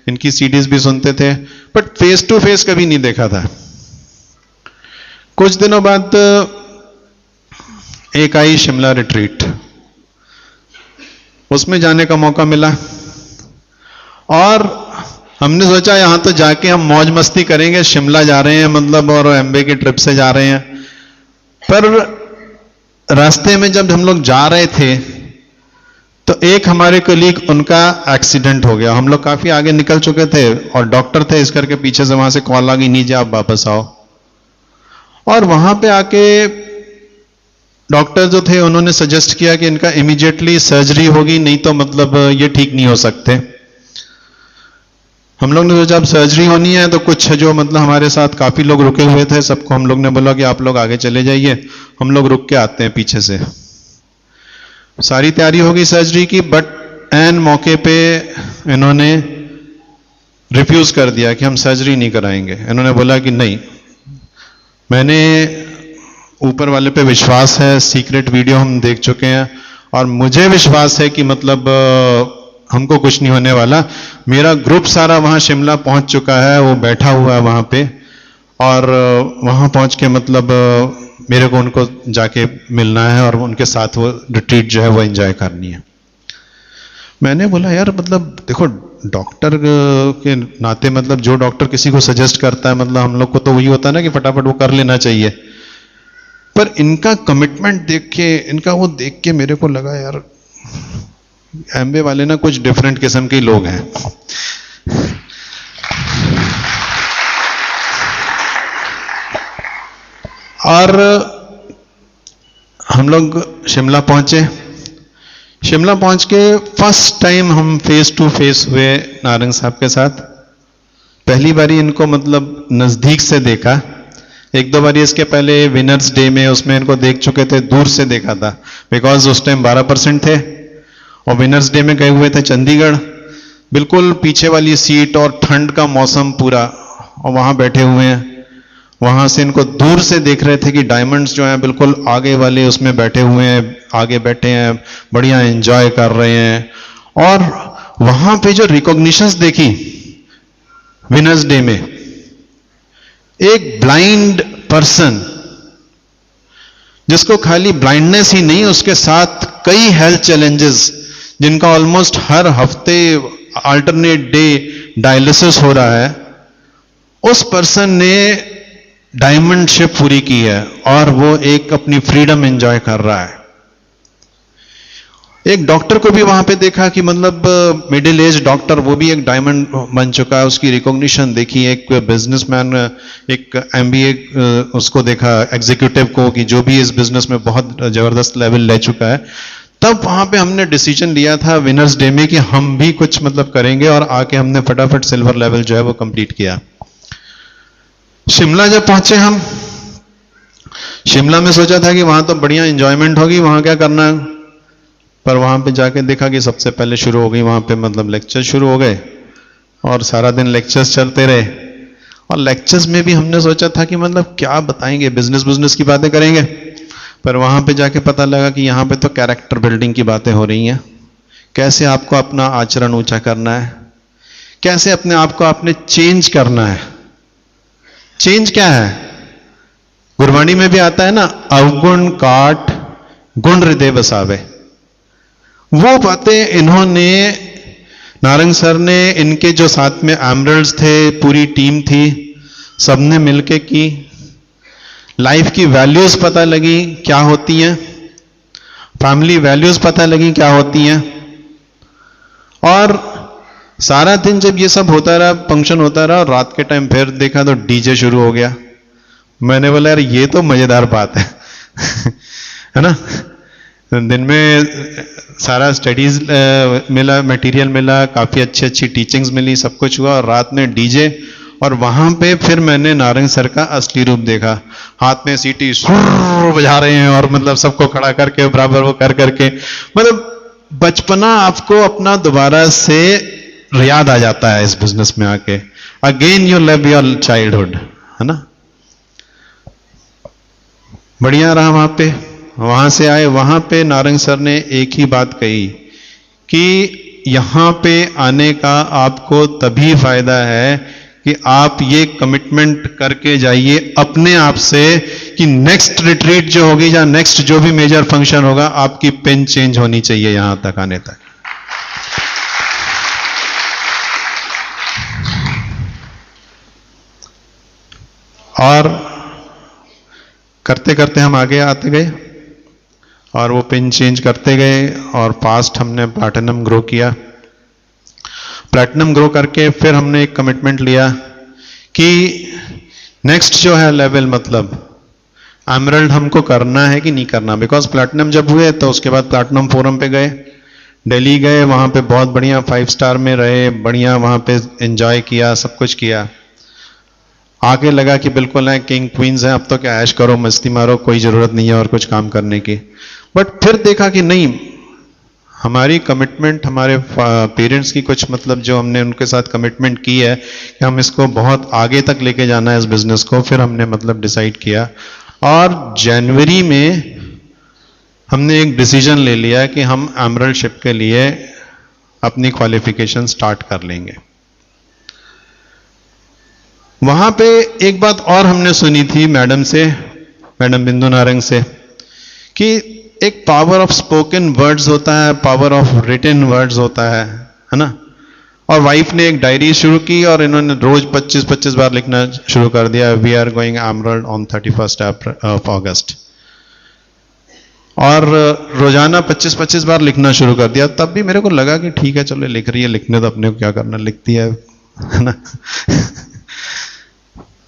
इनकी सीडीज भी सुनते थे, बट फेस टू फेस कभी नहीं देखा था। कुछ दिनों बाद एक आई शिमला रिट्रीट, उसमें जाने का मौका मिला और हमने सोचा यहां तो जाके हम मौज मस्ती करेंगे, शिमला जा रहे हैं मतलब और एमबे की ट्रिप से जा रहे हैं। पर रास्ते में जब हम लोग जा रहे थे तो एक हमारे कलीग, उनका एक्सीडेंट हो गया। हम लोग काफी आगे निकल चुके थे और डॉक्टर थे, इस करके पीछे से वहां से कॉल आ गई, नीचे आप वापस आओ। और वहां पे आके डॉक्टर जो थे उन्होंने सजेस्ट किया कि इनका इमीडिएटली सर्जरी होगी, नहीं तो मतलब ये ठीक नहीं हो सकते। हम लोग ने सोचा अब सर्जरी होनी है तो कुछ जो मतलब हमारे साथ काफी लोग रुके हुए थे, सबको हम लोग ने बोला कि आप लोग आगे चले जाइए, हम लोग रुक के आते हैं पीछे से। सारी तैयारी हो गई सर्जरी की, बट एन मौके पे इन्होंने रिफ्यूज कर दिया कि हम सर्जरी नहीं कराएंगे। इन्होंने बोला कि नहीं, मैंने ऊपर वाले पे विश्वास है, सीक्रेट वीडियो हम देख चुके हैं और मुझे विश्वास है कि मतलब हमको कुछ नहीं होने वाला। मेरा ग्रुप सारा वहां शिमला पहुंच चुका है, वो बैठा हुआ है वहां पे और वहां पहुंच के मतलब मेरे को उनको जाके मिलना है और उनके साथ वो रिट्रीट जो है वो एंजॉय करनी है। मैंने बोला यार मतलब देखो, डॉक्टर के नाते मतलब जो डॉक्टर किसी को सजेस्ट करता है मतलब हम लोग को तो वही होता है ना कि फटाफट वो कर लेना चाहिए, पर इनका कमिटमेंट देख के, इनका वो देख के मेरे को लगा यार एमबे वाले ना कुछ डिफरेंट किस्म के लोग हैं। और हम लोग शिमला पहुंचे। शिमला पहुंच के फर्स्ट टाइम हम फेस टू फेस हुए नारंग साहब के साथ। पहली बारी इनको मतलब नजदीक से देखा। एक दो बारी इसके पहले विनर्स डे में उसमें इनको देख चुके थे, दूर से देखा था, बिकॉज उस टाइम 12% थे। और विनर्स डे में गए हुए थे चंडीगढ़, बिल्कुल पीछे वाली सीट और ठंड का मौसम पूरा, और वहां बैठे हुए हैं। वहां से इनको दूर से देख रहे थे कि डायमंड्स जो हैं बिल्कुल आगे वाले उसमें बैठे हुए हैं, आगे बैठे हैं, बढ़िया एंजॉय कर रहे हैं। और वहां पे जो रिकॉग्निशंस देखी विनर्स डे में, एक ब्लाइंड पर्सन जिसको खाली ब्लाइंडनेस ही नहीं, उसके साथ कई हेल्थ चैलेंजेस, जिनका ऑलमोस्ट हर हफ्ते अल्टरनेट डे डायलिसिस हो रहा है, उस पर्सन ने डायमंड शिप पूरी की है और वो एक अपनी फ्रीडम एंजॉय कर रहा है। एक डॉक्टर को भी वहां पे देखा कि मतलब मिडिल एज डॉक्टर, वो भी एक डायमंड बन चुका है, उसकी रिकॉग्निशन देखी। एक बिजनेसमैन, एक एमबीए, उसको देखा एग्जीक्यूटिव को, कि जो भी इस बिजनेस में बहुत जबरदस्त लेवल ले चुका है। तब वहां पे हमने डिसीजन लिया था विनर्स डे में कि हम भी कुछ मतलब करेंगे, और आके हमने फटाफट सिल्वर लेवल जो है वो कंप्लीट किया। शिमला जब पहुंचे हम, शिमला में सोचा था कि वहां तो बढ़िया एंजॉयमेंट होगी, वहां क्या करना है, पर वहां पे जाके देखा कि सबसे पहले शुरू हो गई वहां पे मतलब लेक्चर शुरू हो गए, और सारा दिन लेक्चर्स चलते रहे। और लेक्चर्स में भी हमने सोचा था कि मतलब क्या बताएंगे, बिजनेस की बातें करेंगे, पर वहां पे जाके पता लगा कि यहां पे तो कैरेक्टर बिल्डिंग की बातें हो रही हैं। कैसे आपको अपना आचरण ऊंचा करना है, कैसे अपने आप को आपने चेंज करना है। चेंज क्या है, गुरबाणी में भी आता है ना, अवगुण काट गुण हृदय बसावे। वो बातें इन्होंने, नारंग सर ने, इनके जो साथ में एमरल्ड्स थे, पूरी टीम थी, सबने मिलके की। लाइफ की वैल्यूज पता लगी क्या होती हैं, फैमिली वैल्यूज पता लगी क्या होती हैं। और सारा दिन जब ये सब होता रहा, फंक्शन होता रहा, और रात के टाइम फिर देखा तो डीजे शुरू हो गया। मैंने बोला यार ये तो मजेदार बात है है ना। दिन में सारा स्टडीज मिला, मटेरियल मिला, काफी अच्छी टीचिंग्स मिली, सब कुछ हुआ, और रात में डीजे। और वहां पे फिर मैंने नारंग सर का असली रूप देखा। हाथ में सीटी सुर बजा रहे हैं, और मतलब सबको खड़ा करके बराबर वो कर करके, मतलब बचपना आपको अपना दोबारा से याद आ जाता है इस बिजनेस में आके। Again you live your childhood, है ना। बढ़िया रहा वहां पे। वहां से आए, वहां पे नारंग सर ने एक ही बात कही कि यहां पे आने का आपको तभी फायदा है कि आप ये कमिटमेंट करके जाइए अपने आप से कि नेक्स्ट रिट्रीट जो होगी या नेक्स्ट जो भी मेजर फंक्शन होगा, आपकी पेन चेंज होनी चाहिए यहां तक आने तक। और करते करते हम आगे आते गए, और वो पिन चेंज करते गए, और फास्ट हमने प्लैटिनम ग्रो किया। प्लैटिनम ग्रो करके फिर हमने एक कमिटमेंट लिया कि नेक्स्ट जो है लेवल, मतलब एमरल्ड हमको करना है कि नहीं करना। बिकॉज प्लैटिनम जब हुए तो उसके बाद प्लैटिनम फोरम पे गए, दिल्ली गए, वहां पे बहुत बढ़िया 5 स्टार में रहे, बढ़िया वहां पे एंजॉय किया, सब कुछ किया। आगे लगा कि बिल्कुल है किंग क्वींस हैं, अब तो क्या ऐश करो, मस्ती मारो, कोई जरूरत नहीं है और कुछ काम करने की। बट फिर देखा कि नहीं, हमारी कमिटमेंट, हमारे पेरेंट्स की कुछ मतलब जो हमने उनके साथ कमिटमेंट की है कि हम इसको बहुत आगे तक लेके जाना है इस बिजनेस को। फिर हमने मतलब डिसाइड किया, और जनवरी में हमने एक डिसीजन ले लिया कि हम एमरल्ड शिप के लिए अपनी क्वालिफिकेशन स्टार्ट कर लेंगे। वहां पे एक बात और हमने सुनी थी मैडम से, मैडम बिंदु नारंग से, कि एक पावर ऑफ स्पोकन वर्ड्स होता है, पावर ऑफ रिटन वर्ड्स होता है ना। और वाइफ ने एक डायरी शुरू की, और इन्होंने रोज 25-25 बार लिखना शुरू कर दिया, we are going emerald on 31 August. और रोजाना 25-25 बार लिखना शुरू कर दिया। तब भी मेरे को लगा कि ठीक है, चलो लिख रही है, लिखने तो अपने को क्या करना, लिखती है ना।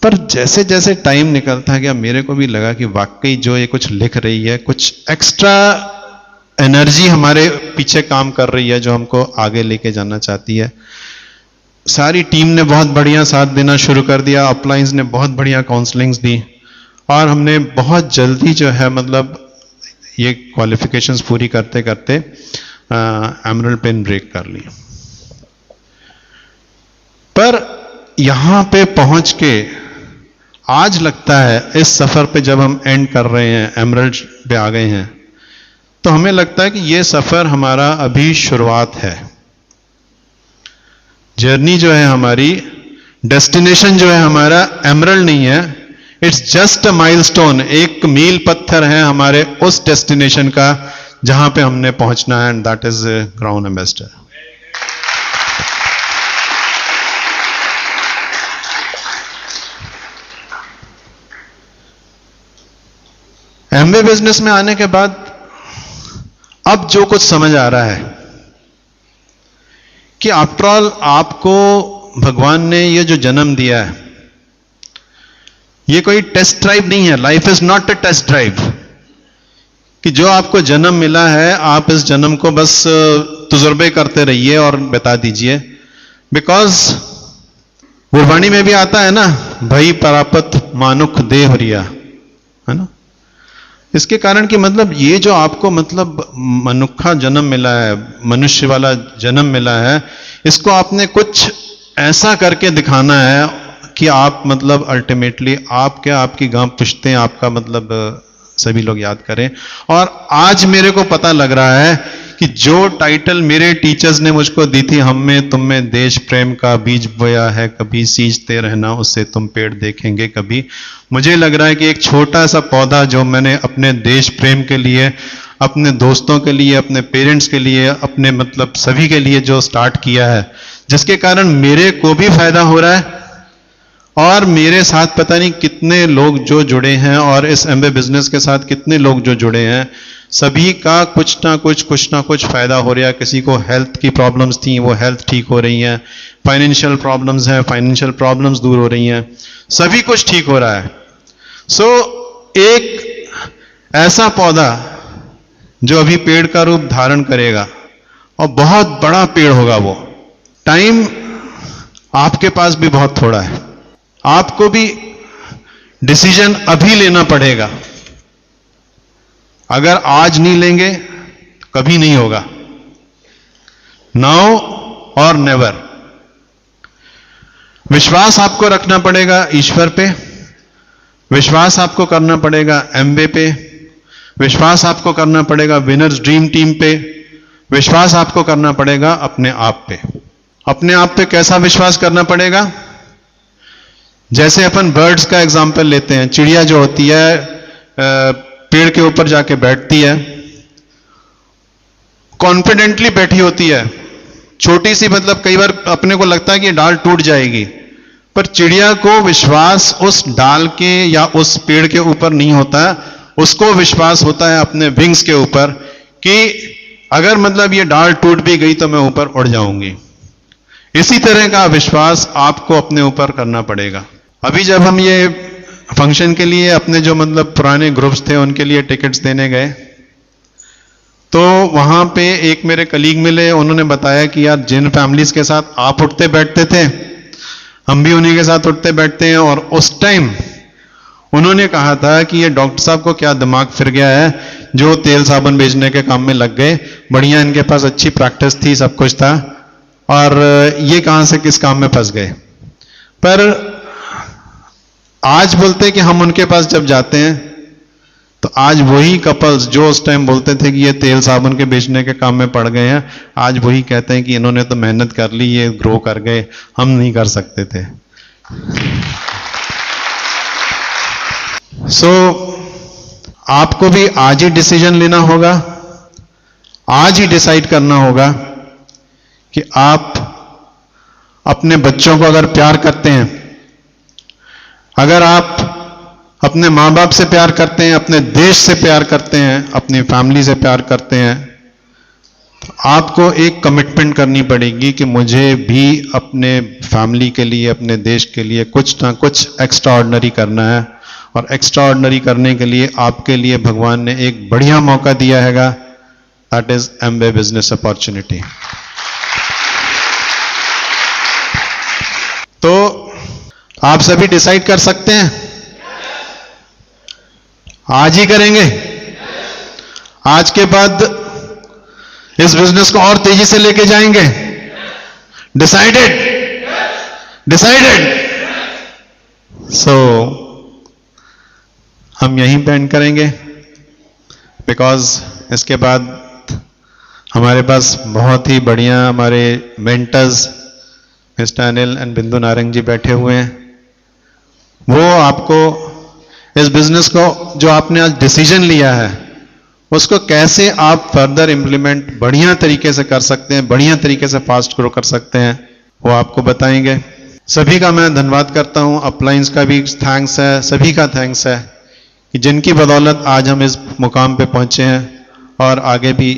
पर जैसे जैसे टाइम निकलता गया मेरे को भी लगा कि वाकई जो ये कुछ लिख रही है, कुछ एक्स्ट्रा एनर्जी हमारे पीछे काम कर रही है जो हमको आगे लेके जाना चाहती है। सारी टीम ने बहुत बढ़िया साथ देना शुरू कर दिया, अपलाइंस ने बहुत बढ़िया काउंसलिंग्स दी और हमने बहुत जल्दी जो है मतलब ये क्वालिफिकेशंस पूरी करते करते एमरल्ड पेन ब्रेक कर ली। पर यहां पे पहुंच के आज लगता है इस सफर पे जब हम एंड कर रहे हैं, एमरल्ड पे आ गए हैं, तो हमें लगता है कि ये सफर हमारा अभी शुरुआत है। जर्नी जो है हमारी, डेस्टिनेशन जो है हमारा एमरल्ड नहीं है, इट्स जस्ट अ माइलस्टोन, एक मील पत्थर है हमारे उस डेस्टिनेशन का जहां पे हमने पहुंचना है, and that is crown ambassador. Amway business में आने के बाद अब जो कुछ समझ आ रहा है कि आफ्टर ऑल आपको भगवान ने ये जो जन्म दिया है ये कोई टेस्ट ड्राइव नहीं है। Life is not a test drive कि जो आपको जन्म मिला है आप इस जन्म को बस तजुर्बे करते रहिए और बता दीजिए। बिकॉज गुरबाणी में भी आता है ना, भई परापत मानुख देह रिया, है ना। इसके कारण कि मतलब ये जो आपको मतलब मनुष्य जन्म मिला है, मनुष्य वाला जन्म मिला है, इसको आपने कुछ ऐसा करके दिखाना है कि आप मतलब अल्टीमेटली आप क्या, आपकी गांव पुश्तें आपका मतलब सभी लोग याद करें। और आज मेरे को पता लग रहा है कि जो टाइटल मेरे टीचर्स ने मुझको दी थी, हम में तुम में देश प्रेम का बीज बोया है, कभी सींचते रहना उससे तुम पेड़ देखेंगे कभी। मुझे लग रहा है कि एक छोटा सा पौधा जो मैंने अपने देश प्रेम के लिए, अपने दोस्तों के लिए, अपने पेरेंट्स के लिए, अपने मतलब सभी के लिए जो स्टार्ट किया है, जिसके कारण मेरे को भी फायदा हो रहा है और मेरे साथ पता नहीं कितने लोग जो जुड़े हैं और इस एमवे बिजनेस के साथ कितने लोग जो जुड़े हैं, सभी का कुछ ना कुछ फायदा हो रहा है। किसी को हेल्थ की प्रॉब्लम्स थी, वो हेल्थ ठीक हो रही हैं, फाइनेंशियल प्रॉब्लम्स हैं, फाइनेंशियल प्रॉब्लम्स दूर हो रही हैं, सभी कुछ ठीक हो रहा है। सो एक ऐसा पौधा जो अभी पेड़ का रूप धारण करेगा और बहुत बड़ा पेड़ होगा, वो टाइम आपके पास भी बहुत थोड़ा है। आपको भी डिसीजन अभी लेना पड़ेगा। अगर आज नहीं लेंगे तो कभी नहीं होगा। नाउ और नेवर। विश्वास आपको रखना पड़ेगा ईश्वर पे, विश्वास आपको करना पड़ेगा एमवे पे, विश्वास आपको करना पड़ेगा विनर्स ड्रीम टीम पे, विश्वास आपको करना पड़ेगा अपने आप पे। अपने आप पे कैसा विश्वास करना पड़ेगा? जैसे अपन बर्ड्स का एग्जाम्पल लेते हैं, चिड़िया जो होती है पेड़ के ऊपर जाके बैठती है, कॉन्फिडेंटली बैठी होती है, छोटी सी मतलब कई बार अपने को लगता है कि डाल टूट जाएगी, पर चिड़िया को विश्वास उस डाल के या उस पेड़ के ऊपर नहीं होता, उसको विश्वास होता है अपने विंग्स के ऊपर कि अगर मतलब ये डाल टूट भी गई तो मैं ऊपर उड़ जाऊंगी। इसी तरह का विश्वास आपको अपने ऊपर करना पड़ेगा। अभी जब हम ये फंक्शन के लिए अपने जो मतलब पुराने ग्रुप्स थे उनके लिए टिकट्स देने गए, तो वहां पे एक मेरे कलीग मिले, उन्होंने बताया कि यार जिन फैमिलीज के साथ आप उठते बैठते थे हम भी उन्हीं के साथ उठते बैठते हैं, और उस टाइम उन्होंने कहा था कि ये डॉक्टर साहब को क्या दिमाग फिर गया है जो तेल साबुन बेचने के काम में लग गए, बढ़िया इनके पास अच्छी प्रैक्टिस थी, सब कुछ था, और ये कहां से किस काम में फंस गए। पर आज बोलते कि हम उनके पास जब जाते हैं तो आज वही कपल्स जो उस टाइम बोलते थे कि ये तेल साबुन के बेचने के काम में पड़ गए हैं, आज वही कहते हैं कि इन्होंने तो मेहनत कर ली, ये ग्रो कर गए, हम नहीं कर सकते थे। आपको भी आज ही डिसीजन लेना होगा, आज ही डिसाइड करना होगा कि आप अपने बच्चों को अगर प्यार करते हैं, अगर आप अपने मां बाप से प्यार करते हैं, अपने देश से प्यार करते हैं, अपनी फैमिली से प्यार करते हैं, आपको एक कमिटमेंट करनी पड़ेगी कि मुझे भी अपने फैमिली के लिए, अपने देश के लिए कुछ ना कुछ एक्स्ट्रा ऑर्डिनरी करना है, और एक्स्ट्रा ऑर्डिनरी करने के लिए आपके लिए भगवान ने एक बढ़िया मौका दिया हैगा, that is Amway business opportunity. तो आप सभी डिसाइड कर सकते हैं, आज ही करेंगे, आज के बाद इस बिजनेस को और तेजी से लेके जाएंगे, डिसाइडेड, डिसाइडेड। सो हम यहीं पे एंड करेंगे, बिकॉज इसके बाद हमारे पास बहुत ही बढ़िया हमारे मेंटर्स मिस्टर अनिल एंड बिंदु नारंग जी बैठे हुए हैं। वो आपको इस बिजनेस को जो आपने आज डिसीजन लिया है उसको कैसे आप फर्दर इंप्लीमेंट बढ़िया तरीके से कर सकते हैं, बढ़िया तरीके से फास्ट ग्रो कर सकते हैं, वो आपको बताएंगे। सभी का मैं धन्यवाद करता हूं, अपलाइंस का भी थैंक्स है, सभी का थैंक्स है कि जिनकी बदौलत आज हम इस मुकाम पे पहुंचे हैं और आगे भी